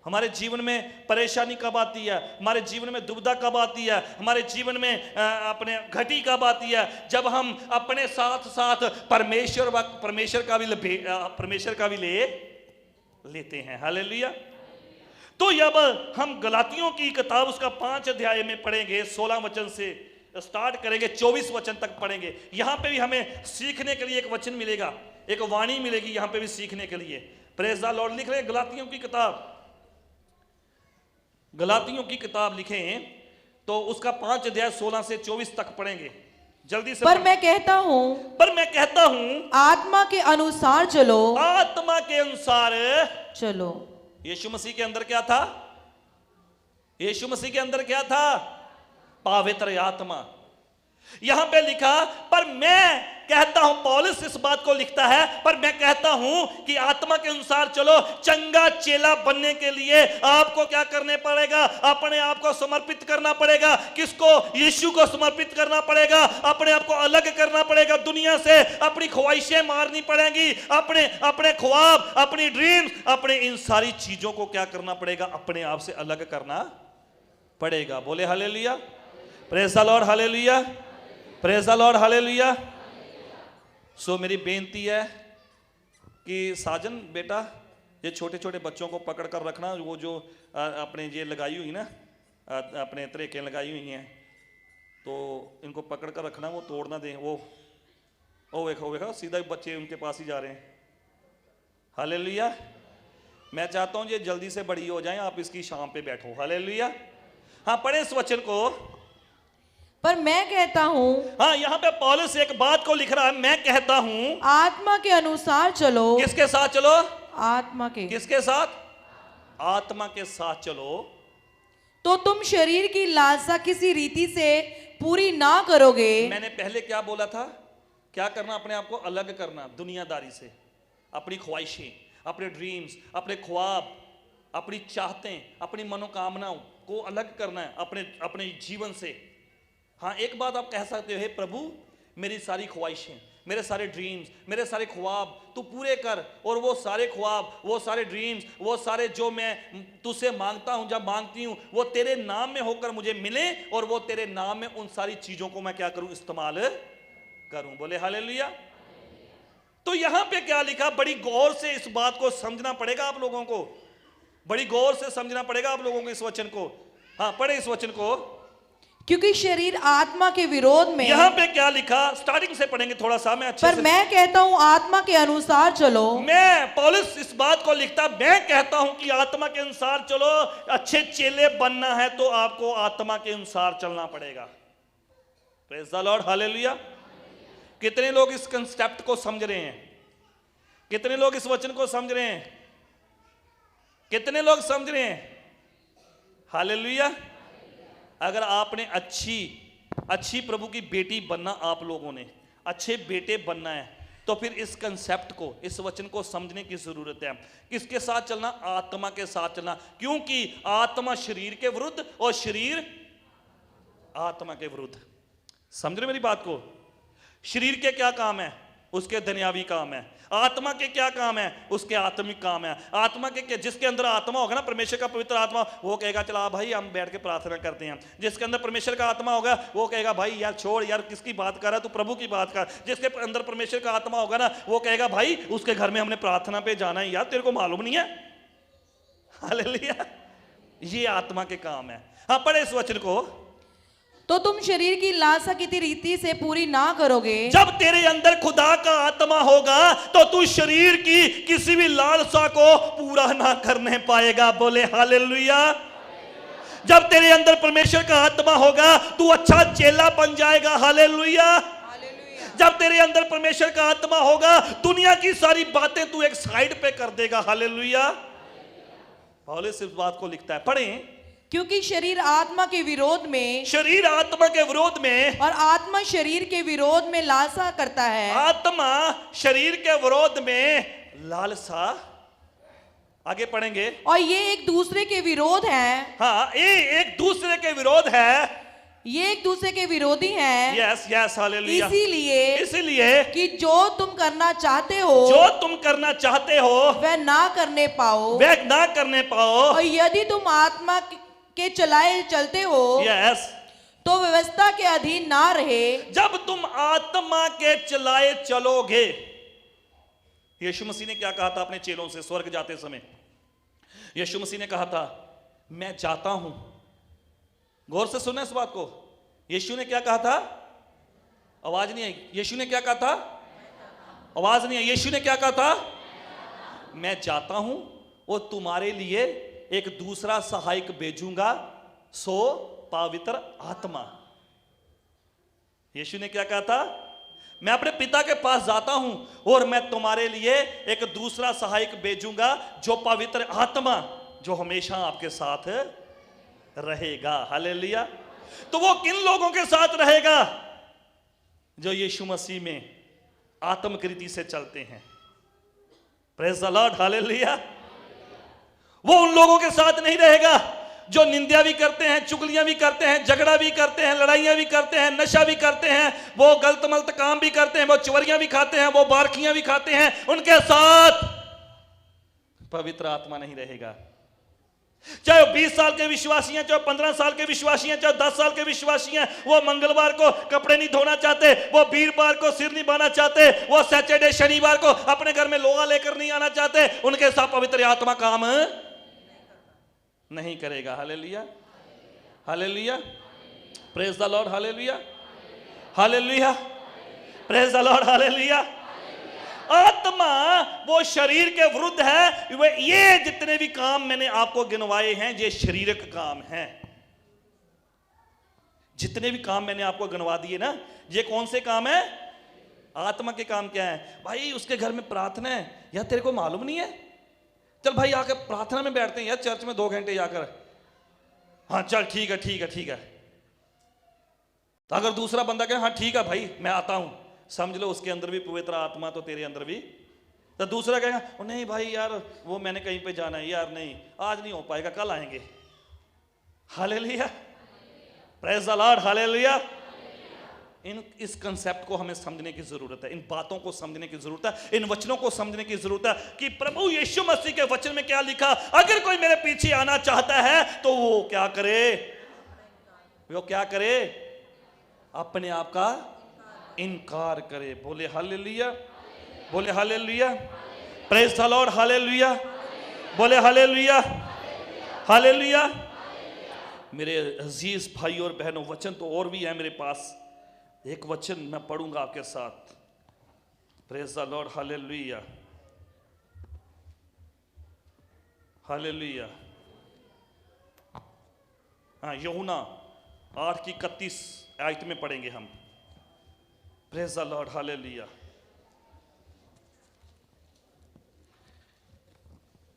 हमारे जीवन में परेशानी कब आती है? हमारे जीवन में दुविधा कब आती है? हमारे जीवन में अपने घटी कब आती है? जब हम अपने साथ साथ परमेश्वर का भी लेते हैं। हालेलुया। तो अब हम गलातियों की किताब उसका 5 अध्याय में पढ़ेंगे, 16 वचन से स्टार्ट करेंगे, 24 वचन तक पढ़ेंगे। यहां पे भी हमें सीखने के लिए एक वचन मिलेगा, एक वाणी मिलेगी यहां पे भी सीखने के लिए। Praise the Lord. लिख रहे हैं गलातियों की किताब, गलातियों की किताब लिखें तो उसका 5 अध्याय 16 से 24 तक पढ़ेंगे। जल्दी से। पर मैं कहता हूं आत्मा के अनुसार चलो, आत्मा के अनुसार चलो। यीशु मसीह के अंदर क्या था? यीशु मसीह के अंदर क्या था? पवित्र आत्मा। यहां पे लिखा, पर मैं कहता हूं, पौलुस इस बात को लिखता है, पर मैं कहता हूं कि आत्मा के अनुसार चलो। चंगा चेला बनने के लिए आपको क्या करने पड़ेगा? अपने आप को समर्पित करना पड़ेगा। किसको? यीशु को समर्पित करना पड़ेगा। अपने आप को अलग करना पड़ेगा दुनिया से। अपनी ख्वाहिशें मारनी पड़ेंगी, अपने ख्वाब, अपनी ड्रीम्स, अपने इन सारी चीजों को क्या करना पड़ेगा? अपने आप से अलग करना पड़ेगा। बोले hallelujah, praise the lord, hallelujah, praise the lord, hallelujah. So मेरी बेनती है कि साजन बेटा, ये छोटे छोटे बच्चों को पकड़ कर रखना। वो जो अपने ये लगाई हुई ना, अपने तरीके लगाई हुई हैं, तो इनको पकड़ कर रखना, वो तोड़ ना दें। वो देखो सीधा बच्चे उनके पास ही जा रहे हैं। हालेलुया। मैं चाहता हूँ ये जल्दी से बड़ी हो जाएं, आप इसकी शाम पे बैठो। हालेलुया। हाँ, पढ़े इस वचन को। पर मैं कहता हूं, हाँ, यहां पे पौलुस एक बात को लिख रहा है, मैं कहता हूं आत्मा के अनुसार चलो। किसके साथ चलो? आत्मा के। किसके साथ? आत्मा के साथ चलो। तो तुम शरीर की लालसा किसी रीति से पूरी ना करोगे। मैंने पहले क्या बोला था? क्या करना? अपने आप को अलग करना दुनियादारी से, अपनी ख्वाहिशें, अपने ड्रीम्स, अपने ख्वाब, अपनी चाहतें, अपनी मनोकामनाओं को अलग करना है अपने जीवन से। हाँ, एक बात आप कह सकते हो, हे प्रभु मेरी सारी ख्वाहिशें, मेरे सारे ड्रीम्स, मेरे सारे ख्वाब तू पूरे कर, और वो सारे ख्वाब, वो सारे ड्रीम्स, वो सारे जो मैं तुझसे मांगता हूं, जब मांगती हूं, वो तेरे नाम में होकर मुझे मिले, और वो तेरे नाम में उन सारी चीजों को मैं क्या करूं, इस्तेमाल करूं। बोले हालेलुया। तो यहां पे क्या लिखा, बड़ी गौर से इस बात को समझना पड़ेगा आप लोगों को, बड़ी गौर से समझना पड़ेगा आप लोगों को इस वचन को। हाँ, पढ़े इस वचन को। क्योंकि शरीर आत्मा के विरोध में, यहां पे क्या लिखा, स्टार्टिंग से पढ़ेंगे थोड़ा सा, मैं अच्छे पर से। मैं कहता हूं आत्मा के अनुसार चलो। मैं पौलुस इस बात को लिखता, मैं कहता हूं कि आत्मा के अनुसार चलो। अच्छे चेले बनना है तो आपको आत्मा के अनुसार चलना पड़ेगा। Praise the lord, hallelujah. कितने लोग इस कंसेप्ट को समझ रहे हैं? कितने लोग इस वचन को समझ रहे हैं? कितने लोग समझ रहे हैं? हालेलुया। अगर आपने अच्छी प्रभु की बेटी बनना, आप लोगों ने अच्छे बेटे बनना है, तो फिर इस कंसेप्ट को, इस वचन को समझने की जरूरत है। किसके साथ चलना? आत्मा के साथ चलना, क्योंकि आत्मा शरीर के विरुद्ध और शरीर आत्मा के विरुद्ध। समझ रहे मेरी बात को? शरीर के क्या काम है? उसके दुनियावी काम है। आत्मा के क्या काम है? उसके आत्मिक काम है। आत्मा के, जिसके अंदर आत्मा होगा ना, परमेश्वर का पवित्र आत्मा, वो कहेगा चला भाई हम बैठ के प्रार्थना करते हैं। जिसके अंदर परमेश्वर का आत्मा होगा वो कहेगा भाई यार छोड़ यार, किसकी बात कर रहा तू, प्रभु की बात कर। जिसके अंदर परमेश्वर का आत्मा होगा ना, वो कहेगा भाई उसके घर में हमने प्रार्थना पे जाना है यार, तेरे को मालूम नहीं है। हालेलुया। ये आत्मा के काम है। हाँ, पढ़े इस वचन को। तो तुम शरीर की लालसा की रीति से पूरी ना करोगे। जब तेरे अंदर खुदा का आत्मा होगा तो तू शरीर की किसी भी लालसा को पूरा ना करने पाएगा। बोले हालेलुया। जब तेरे अंदर परमेश्वर का आत्मा होगा तू अच्छा चेला बन जाएगा। हालेलुया। जब तेरे अंदर परमेश्वर का आत्मा होगा दुनिया की सारी बातें तू एक साइड पे कर देगा। हालेलुया। पौलुस इस बात को लिखता है, पढ़ें। क्योंकि शरीर आत्मा के विरोध में, शरीर आत्मा के विरोध में, और आत्मा शरीर के विरोध में लालसा करता है। आत्मा शरीर के विरोध में लालसा, आगे पढ़ेंगे। और ये एक दूसरे के विरोध है। हाँ, ये एक दूसरे के विरोध है। ये एक दूसरे के विरोधी हैं। Yes yes, hallelujah. इसीलिए कि जो तुम करना चाहते हो वह ना करने पाओ। और यदि तुम आत्मा के चलाए चलते हो, यस, तो व्यवस्था के अधीन ना रहे। जब तुम आत्मा के चलाए चलोगे, यीशु मसीह ने क्या कहा था अपने चेलों से स्वर्ग जाते समय? यीशु मसीह ने कहा था मैं जाता हूं। गौर से सुना इस बात को। यीशु ने क्या कहा था? आवाज नहीं आई। यीशु ने क्या कहा था? आवाज नहीं आई। यीशु ने क्या कहा था? मैं जाता हूं और तुम्हारे लिए एक दूसरा सहायक भेजूंगा, सो पवित्र आत्मा। यीशु ने क्या कहा था? मैं अपने पिता के पास जाता हूं और मैं तुम्हारे लिए एक दूसरा सहायक भेजूंगा, जो पवित्र आत्मा, जो हमेशा आपके साथ रहेगा। हालेलुया। तो वो किन लोगों के साथ रहेगा? जो यीशु मसीह में आत्मकृति से चलते हैं। Praise the lord, hallelujah. वो उन लोगों के साथ नहीं रहेगा जो निंदा भी करते हैं, चुगलियां भी करते हैं, झगड़ा भी करते हैं, लड़ाइयां भी करते हैं, नशा भी करते हैं, वो गलत मलत काम भी करते हैं, वो चोरियां भी खाते हैं, वो बारखियां भी खाते हैं। उनके साथ पवित्र आत्मा नहीं रहेगा। चाहे वो 20 साल के विश्वासी हैं, चाहे 15 साल के विश्वासी हैं, चाहे 10 साल के विश्वासी हैं, वो मंगलवार को कपड़े नहीं धोना चाहते, वो वीरवार को सिर नहीं बांधना चाहते, वो सैटरडे शनिवार को अपने घर में लोहा लेकर नहीं आना चाहते, उनके साथ पवित्र आत्मा काम नहीं करेगा। Hallelujah, hallelujah, praise the lord, hallelujah, hallelujah, praise the lord, hallelujah. आत्मा वो शरीर के विरुद्ध है। वे ये जितने भी काम मैंने आपको गिनवाए हैं ये शारीरिक काम हैं। जितने भी काम मैंने आपको गिनवा दिए ना, ये कौन से काम है? आत्मा के काम क्या है? भाई उसके घर में प्रार्थना है यार, तेरे को मालूम नहीं है? चल भाई आकर प्रार्थना में बैठते हैं यार, चर्च में 2 घंटे जाकर। हाँ चल ठीक है ठीक है ठीक है। तो अगर दूसरा बंदा कहे हाँ ठीक है भाई मैं आता हूं, समझ लो उसके अंदर भी पवित्र आत्मा तो तेरे अंदर भी। तो दूसरा कहेगा नहीं भाई यार वो मैंने कहीं पे जाना है यार, नहीं आज नहीं हो पाएगा, कल आएंगे। Hallelujah, praise the lord, hallelujah. इस कंसेप्ट को हमें समझने की जरूरत है, इन बातों को समझने की जरूरत है, इन वचनों को समझने की जरूरत है कि प्रभु यीशु मसीह के वचन में क्या लिखा। अगर कोई मेरे पीछे आना चाहता है तो वो क्या करे, वो क्या करे, अपने आप का इनकार करे। बोले हालेलुया, बोले hallelujah, praise the lord, hallelujah, बोले हालेलुया, हालेलुया। मेरे अजीज भाई और बहनों, वचन तो और भी है मेरे पास, एक वचन मैं पढ़ूंगा आपके साथ। Praise the lord, hallelujah, hallelujah. हाँ, यूहन्ना 8:31 आयत में पढ़ेंगे हम। Praise the lord, hallelujah.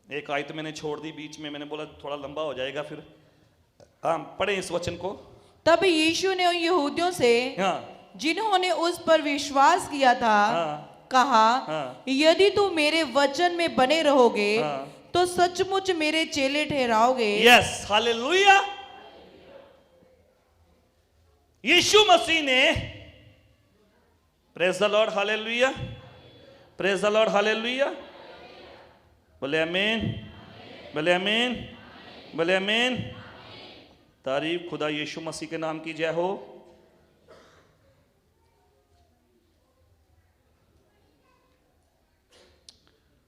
एक आयत मैंने छोड़ दी बीच में, मैंने बोला थोड़ा लंबा हो जाएगा फिर। हाँ, पढ़े इस वचन को। तब यीशु ने उन यहूदियों से, हाँ, जिन्होंने उस पर विश्वास किया था, हाँ, कहा, हाँ, यदि तुम मेरे वचन में बने रहोगे, हाँ, तो सचमुच मेरे चेले ठहराओगे। Yes, hallelujah. यीशु मसीह ने, praise the lord, hallelujah, praise the lord, hallelujah, बोले आमीन, बोले आमीन, बोले आमीन। तारीफ खुदा यीशु मसीह के नाम की जय हो।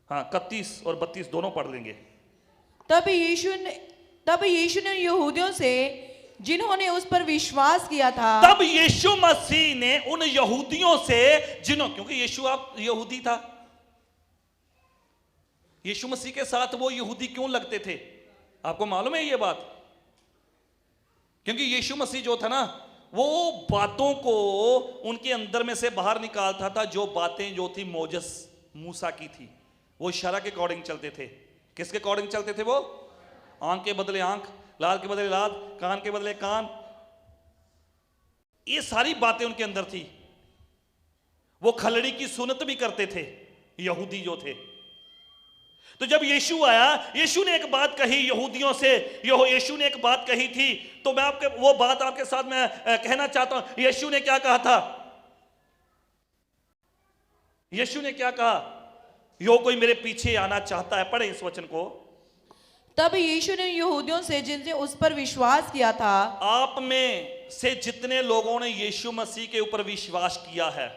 हाँ, 31 और 32 दोनों पढ़ लेंगे। तब यीशु ने यहूदियों से, जिन्होंने उस पर विश्वास किया था, तब यीशु मसीह ने उन यहूदियों से, क्योंकि यीशु आप यहूदी था, यीशु मसीह के साथ वो यहूदी क्यों लगते थे, आपको मालूम है ये बात? क्योंकि यीशु मसीह जो था ना, वो बातों को उनके अंदर में से बाहर निकालता था, जो बातें जो थी मोजस मूसा की थी, वो इशारा के अकॉर्डिंग चलते थे। किसके अकॉर्डिंग चलते थे वो? आंख के बदले आंख, लाल के बदले लाल, कान के बदले कान, ये सारी बातें उनके अंदर थी। वो खलड़ी की सुन्नत भी करते थे यहूदी जो थे। तो जब यीशु आया, यीशु ने एक बात कही यहूदियों से, यीशु ने एक बात कही थी, तो मैं आपके वो बात आपके साथ मैं कहना चाहता हूं। यीशु ने क्या कहा था? यीशु ने क्या कहा? यो कोई मेरे पीछे आना चाहता है, पढ़े इस वचन को। तब यीशु ने यहूदियों से, जिनसे उस पर विश्वास किया था, आप में से जितने लोगों ने यीशु मसीह के ऊपर विश्वास किया है,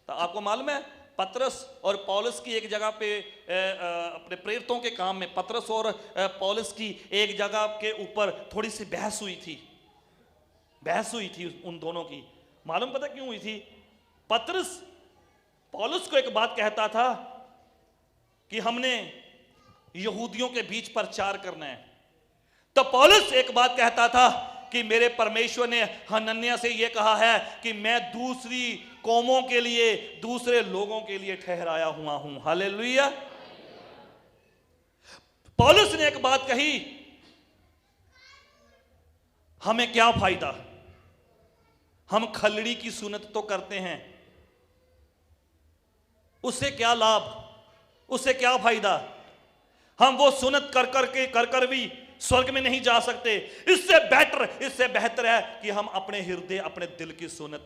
तो आपको मालूम है पतरस और पौलुस की एक जगह पे अपने प्रेरितों के काम में पतरस और पौलुस की एक जगह के ऊपर थोड़ी सी बहस हुई थी, बहस हुई थी उन दोनों की। मालूम पता क्यों हुई थी? पतरस पौलुस को एक बात कहता था कि हमने यहूदियों के बीच प्रचार करना है, तो पौलुस एक बात कहता था कि मेरे परमेश्वर ने हनन्याह से यह कहा है कि मैं दूसरी कौमों के लिए, दूसरे लोगों के लिए ठहराया हुआ हूं। हालेलुया। पौलुस ने एक बात कही, हमें क्या फायदा, हम खलड़ी की सुन्नत तो करते हैं, उससे क्या लाभ, उससे क्या फायदा? हम वो सुन्नत कर कर भी स्वर्ग में नहीं जा सकते। इससे बेटर, इससे बेहतर है कि हम अपने हृदय, अपने दिल की सुन्नत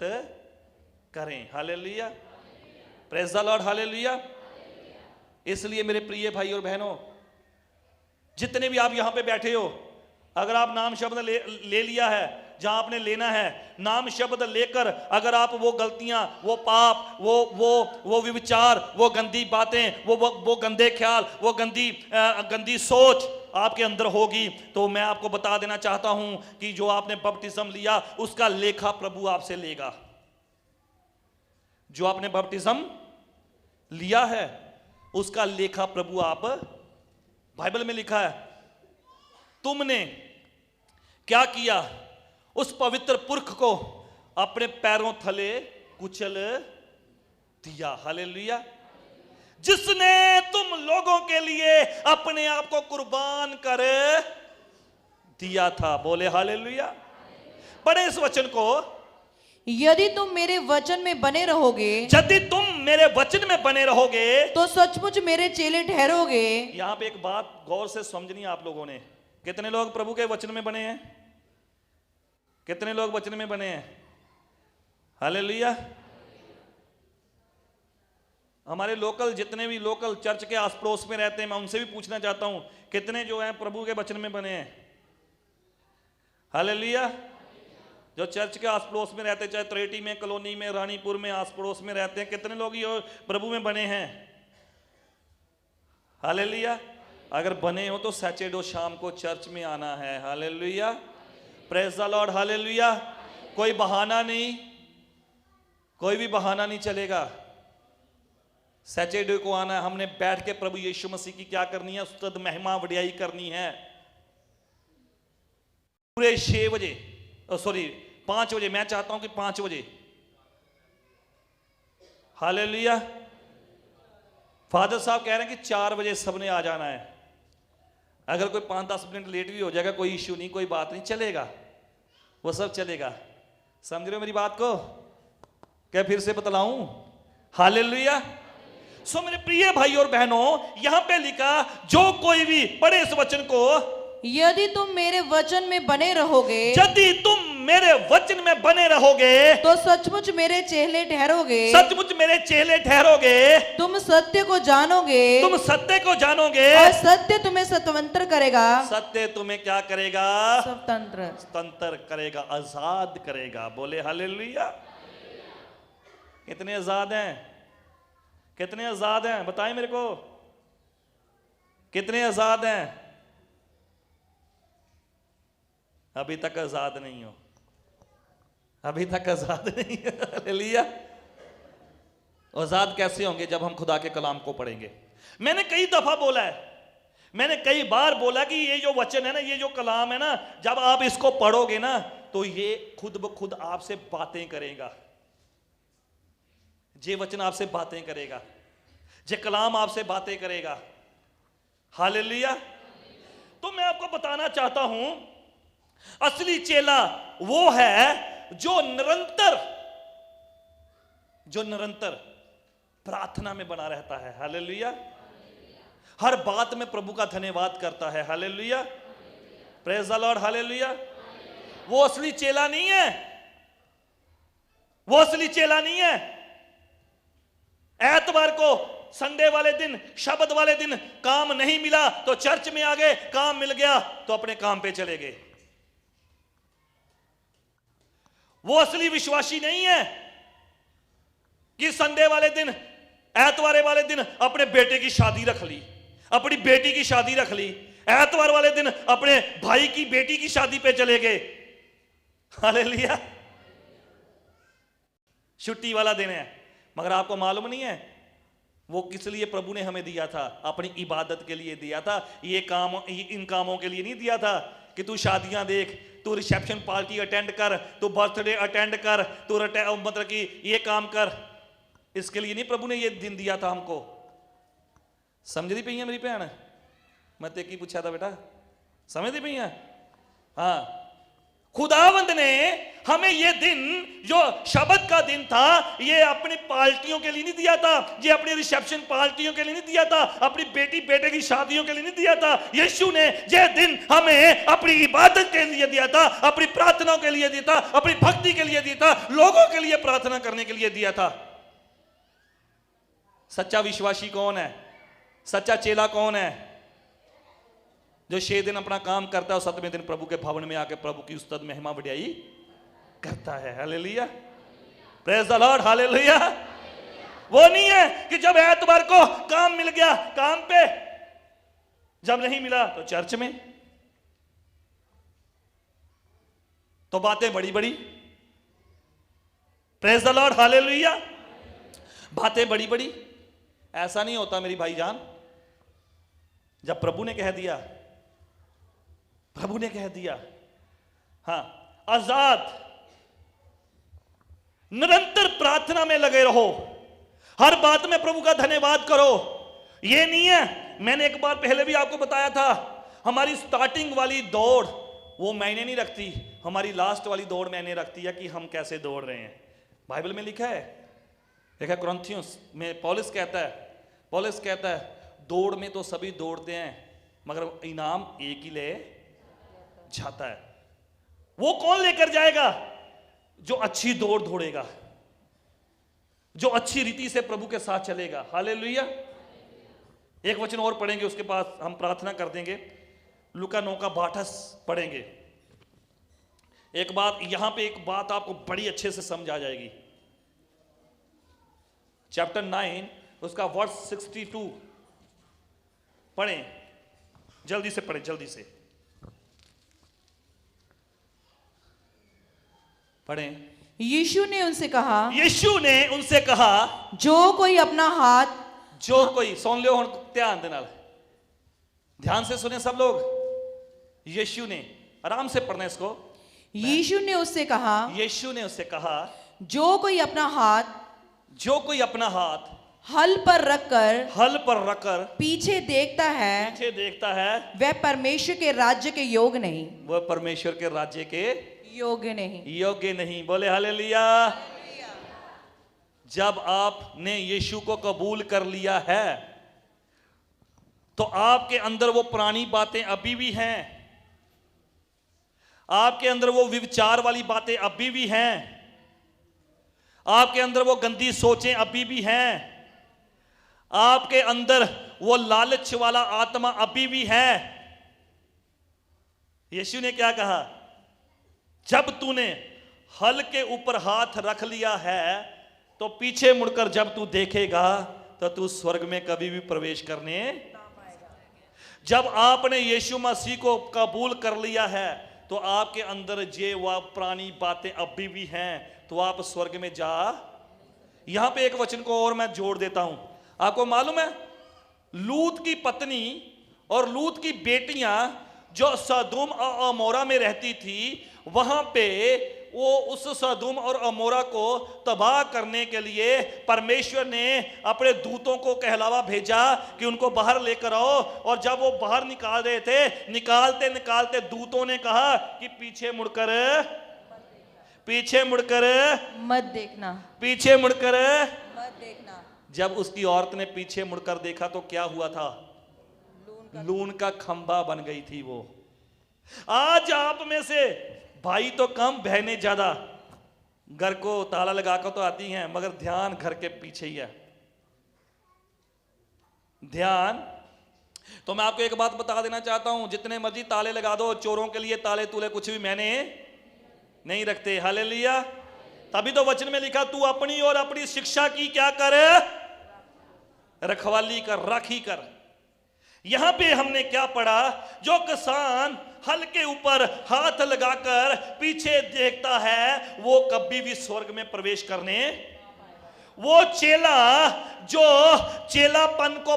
करें। Hallelujah, praise the lord, hallelujah. इसलिए मेरे प्रिय भाई और बहनों, जितने भी आप यहां पे बैठे हो, अगर आप नाम शब्द ले लिया है, जहां आपने लेना है, नाम शब्द लेकर अगर आप वो गलतियां, वो पाप, वो विचार, वो गंदी बातें, वो गंदे ख्याल, वो गंदी सोच आपके अंदर होगी, तो मैं आपको बता देना चाहता हूं कि जो आपने बपटिज्म लिया उसका लेखा प्रभु आपसे लेगा। जो आपने बपटिज्म लिया है उसका लेखा प्रभु आप, बाइबल में लिखा है, तुमने क्या किया, उस पवित्र पुरख को अपने पैरों थले कुचल दिया। हालेलुया। जिसने तुम लोगों के लिए अपने आप को कुर्बान कर दिया था। बोले हालेलुया। पढ़े इस वचन को। यदि तुम मेरे वचन में बने रहोगे, यदि तुम मेरे वचन में बने रहोगे, तो सचमुच मेरे चेले ठहरोगे। यहां पे एक बात गौर से समझनी आप लोगों ने। कितने लोग प्रभु के वचन में बने हैं? कितने लोग वचन में बने हैं? हालेलुया। हमारे लोकल जितने भी लोकल चर्च के आस पड़ोस में रहते हैं, मैं उनसे भी पूछना चाहता हूं कितने जो हैं प्रभु के वचन में बने हैं। हालेलुया। जो चर्च के आस पड़ोस में रहते, चाहे त्रेटी में, कॉलोनी में, रानीपुर में, आस पड़ोस में रहते हैं, कितने लोग ये प्रभु में बने हैं। हालेलुया। अगर बने हो तो सैटरडे शाम को चर्च में आना है। Hallelujah, praise the lord. Hallelujah. कोई बहाना नहीं, कोई भी बहाना नहीं चलेगा। सैटरडे को आना है। हमने बैठ के प्रभु यीशु मसीह की क्या करनी है, स्तुति महिमा वड्याई करनी है। पूरे 6 बजे, सॉरी 5 बजे, मैं चाहता हूं कि 5 बजे। हालेलुया। फादर साहब कह रहे हैं कि 4 बजे सबने आ जाना है। अगर कोई 5-10 मिनट लेट भी हो जाएगा कोई इश्यू नहीं, कोई बात नहीं, चलेगा, वो सब चलेगा। समझ रहे हो मेरी बात को? क्या फिर से बतलाऊं? हालेलुया। सो मेरे प्रिय भाई और बहनों, यहां पे लिखा जो कोई भी पढ़े इस वचन को, यदि तुम मेरे वचन में बने रहोगे, यदि तुम मेरे वचन में बने रहोगे, तो सचमुच मेरे चेले ठहरोगे, सचमुच मेरे चेले ठहरोगे। तुम सत्य को जानोगे, तुम सत्य को जानोगे, और सत्य तुम्हें स्वतंत्र करेगा। सत्य तुम्हें क्या करेगा? स्वतंत्र, स्वतंत्र करेगा, आजाद करेगा। बोले हालेलुया। कितने आजाद हैं? कितने आजाद हैं? बताएं मेरे को, कितने आजाद हैं? अभी तक आजाद नहीं हो, अभी तक आजाद नहीं। हालेलुया। आजाद कैसे होंगे? जब हम खुदा के कलाम को पढ़ेंगे। मैंने कई दफा बोला है, मैंने कई बार बोला कि ये जो वचन है ना, ये जो कलाम है ना, जब आप इसको पढ़ोगे ना तो ये खुद ब खुद आपसे बातें करेगा। जे वचन आपसे बातें करेगा, जे कलाम आपसे बातें करेगा। हालेलुया। तो मैं आपको बताना चाहता हूं, असली चेला वो है जो निरंतर प्रार्थना में बना रहता है। हालेलुया। हर बात में प्रभु का धन्यवाद करता है। Hallelujah, praise the lord. Hallelujah. वो असली चेला नहीं है, वो असली चेला नहीं है। एतवार को, संडे वाले दिन, शब्द वाले दिन काम नहीं मिला तो चर्च में आ गए, काम मिल गया तो अपने काम पे चले गए। वो असली विश्वासी नहीं है कि संडे वाले दिन, एतवार वाले दिन अपने बेटे की शादी रख ली, अपनी बेटी की शादी रख ली, एतवार वाले दिन अपने भाई की बेटी की शादी पे चले गए। हालेलुया। छुट्टी वाला दिन है, मगर आपको मालूम नहीं है वो किस लिए प्रभु ने हमें दिया था? अपनी इबादत के लिए दिया था। ये काम, इन कामों के लिए नहीं दिया था कि तू शादियां देख, तू रिसेप्शन पार्टी अटेंड कर, तू बर्थडे अटेंड कर, तू मतलब कि ये काम कर। इसके लिए नहीं प्रभु ने ये दिन दिया था हमको। समझ दी पई है मेरी भैन? मैं ते की पूछा था बेटा, समझ दी पई है? हाँ, खुदावंद ने हमें ये दिन, जो शब्द का दिन था, ये अपनी पार्टियों के लिए नहीं दिया था, ये अपनी रिसेप्शन पार्टियों के लिए नहीं दिया था, अपनी बेटी बेटे की शादियों के लिए नहीं दिया था। यीशु ने ये दिन हमें अपनी इबादत के लिए दिया था, अपनी प्रार्थनाओं के लिए दिया था, अपनी भक्ति के लिए दिया था, लोगों के लिए प्रार्थना करने के लिए दिया था। सच्चा विश्वासी कौन है? सच्चा चेला कौन है? जो 6 दिन अपना काम करता है और 7वें दिन प्रभु के भवन में आकर प्रभु की स्तुति महिमा वड्याई करता है। Hallelujah, praise the lord. Hallelujah. वो नहीं है कि जब एतवार को काम मिल गया काम पे, जब नहीं मिला तो चर्च में। तो बातें बड़ी बड़ी, प्रेज द लॉर्ड। हालेलुया। बातें बड़ी बड़ी। ऐसा नहीं होता मेरी भाईजान। जब प्रभु ने कह दिया, प्रभु ने कह दिया, हाँ, आजाद, निरंतर प्रार्थना में लगे रहो, हर बात में प्रभु का धन्यवाद करो। ये नहीं है, मैंने एक बार पहले भी आपको बताया था, हमारी स्टार्टिंग वाली दौड़ वो मैंने नहीं रखती, हमारी लास्ट वाली दौड़ मैंने रखती है कि हम कैसे दौड़ रहे हैं। बाइबल में लिखा है, देखा कुरिन्थियों में पौलुस कहता है दौड़ में तो सभी दौड़ते हैं मगर इनाम एक ही ले जाता है। वो कौन लेकर जाएगा? जो अच्छी दौड़ दौड़ेगा, जो अच्छी रीति से प्रभु के साथ चलेगा। हालेलुया। एक वचन और पढ़ेंगे, उसके बाद हम प्रार्थना कर देंगे। लूका 9 का 28 पढ़ेंगे। एक बात यहां पे, एक बात आपको बड़ी अच्छे से समझ आ जाएगी। चैप्टर 9 उसका वर्स 62 पढ़ें, जल्दी से पढ़ें, जल्दी से पढ़ें। यीशु ने उनसे कहा, यीशु ने उनसे कहा, जो कोई अपना हाथ, जो कोई, सुन लो हुण ध्यान दे नाल, ध्यान से सुने सब लोग। यीशु ने, आराम से पढ़ना इसको। यीशु ने उससे कहा, यीशु ने उससे कहा, जो कोई अपना हाथ, जो कोई अपना हाथ हल पर रखकर पीछे देखता है, वह परमेश्वर के राज्य के योग नहीं, वह परमेश्वर के राज्य के योग्य नहीं। बोले हालेलुया। जब आपने यीशु को कबूल कर लिया है तो आपके अंदर वो पुरानी बातें अभी भी हैं, आपके अंदर वो विचार वाली बातें अभी भी हैं, आपके अंदर वो गंदी सोचें अभी भी हैं, आपके अंदर वो लालच वाला आत्मा अभी भी है। यीशु ने क्या कहा, जब तूने हल के ऊपर हाथ रख लिया है तो पीछे मुड़कर जब तू देखेगा तो तू स्वर्ग में कभी भी प्रवेश करने। जब आपने यीशु मसीह को कबूल कर लिया है तो आपके अंदर जे वह पुरानी बातें अभी भी हैं, तो आप स्वर्ग में जा। यहां पे एक वचन को और मैं जोड़ देता हूं। आपको मालूम है, लूत की पत्नी और लूत की बेटियां जो सदोम और अमोरा में रहती थी, वहां पे वो उस सदोम और अमोरा को तबाह करने के लिए परमेश्वर ने अपने दूतों को कहलावा भेजा कि उनको बाहर लेकर आओ। और जब वो बाहर निकाल रहे थे, निकालते निकालते दूतों ने कहा कि पीछे मुड़कर मत देखना, पीछे मुड़कर मत देखना। जब उसकी औरत ने पीछे मुड़कर देखा तो क्या हुआ था, लून का खंबा बन गई थी वो। आज आप में से भाई तो कम, बहनें ज्यादा, घर को ताला लगाकर तो आती हैं, मगर ध्यान घर के पीछे ही है। ध्यान। तो मैं आपको एक बात बता देना चाहता हूं, जितने मर्जी ताले लगा दो, चोरों के लिए ताले तूले कुछ भी मैंने नहीं रखते। हालेलुया। तभी तो वचन में लिखा, तू अपनी और अपनी शिक्षा की क्या कर, रखवाली कर, राखी कर। यहां पे हमने क्या पढ़ा, जो किसान हल के ऊपर हाथ लगाकर पीछे देखता है वो कभी भी स्वर्ग में प्रवेश करने, वो चेला जो चेलापन को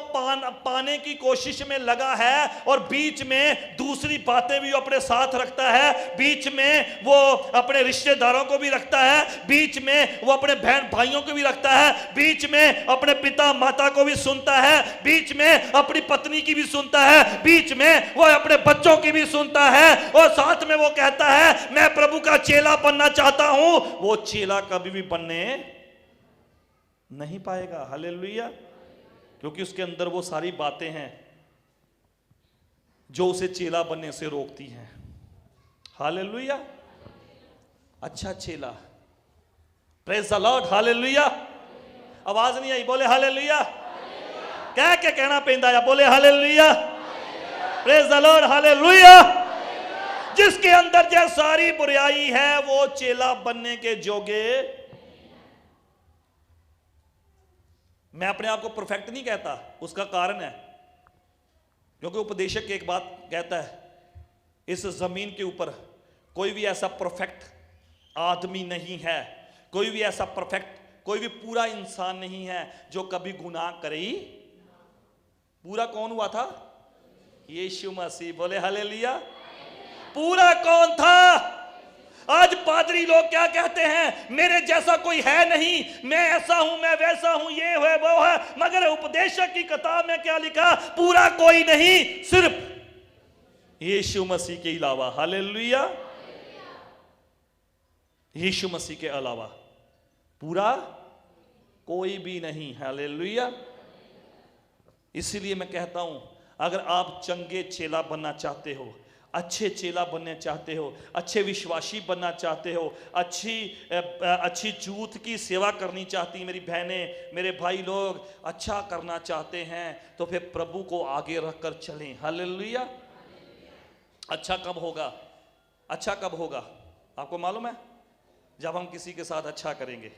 पाने की कोशिश में लगा है और बीच में दूसरी बातें भी अपने साथ रखता है, बीच में वो अपने रिश्तेदारों को भी रखता है, बीच में वो अपने बहन भाइयों को भी रखता है, बीच में अपने पिता माता को भी सुनता है, बीच में अपनी पत्नी की भी सुनता है, बीच में वो अपने बच्चों की भी सुनता है, और साथ में वो कहता है मैं प्रभु का चेला बनना चाहता हूं। वो चेला कभी भी बनने नहीं पाएगा। हालेलुया। क्योंकि उसके अंदर वो सारी बातें हैं जो उसे चेला बनने से रोकती हैं। हालेलुया। अच्छा चेला, प्रेज द लॉर्ड। हालेलुया। आवाज नहीं आई, बोले हालेलुया। क्या क्या कहना पैंदा है, बोले hallelujah. Praise the lord. Hallelujah. जिसके अंदर जो सारी बुराई है वो चेला बनने के जोगे। मैं अपने आप को परफेक्ट नहीं कहता, उसका कारण है क्योंकि उपदेशक एक बात कहता है, इस जमीन के ऊपर कोई भी ऐसा परफेक्ट आदमी नहीं है, कोई भी ऐसा परफेक्ट, कोई भी पूरा इंसान नहीं है जो कभी गुनाह करे ही। पूरा कौन हुआ था, यीशु मसीह। बोले हालेलुया। पूरा कौन था। आज पादरी लोग क्या कहते हैं, मेरे जैसा कोई है नहीं, मैं ऐसा हूं, मैं वैसा हूं, ये है वो है, मगर उपदेशक की किताब में क्या लिखा, पूरा कोई नहीं, सिर्फ यीशु मसीह के अलावा। हालेलुया। यीशु मसीह के अलावा पूरा कोई भी नहीं। हालेलुया। इसीलिए मैं कहता हूं, अगर आप चंगे चेला बनना चाहते हो, अच्छे चेला बनना चाहते हो, अच्छे विश्वासी बनना चाहते हो, अच्छी जूथ की सेवा करनी चाहती मेरी बहनें, मेरे भाई लोग अच्छा करना चाहते हैं, तो फिर प्रभु को आगे रखकर चलें। हालेलुया। अच्छा कब होगा? अच्छा कब होगा आपको मालूम है? जब हम किसी के साथ अच्छा करेंगे।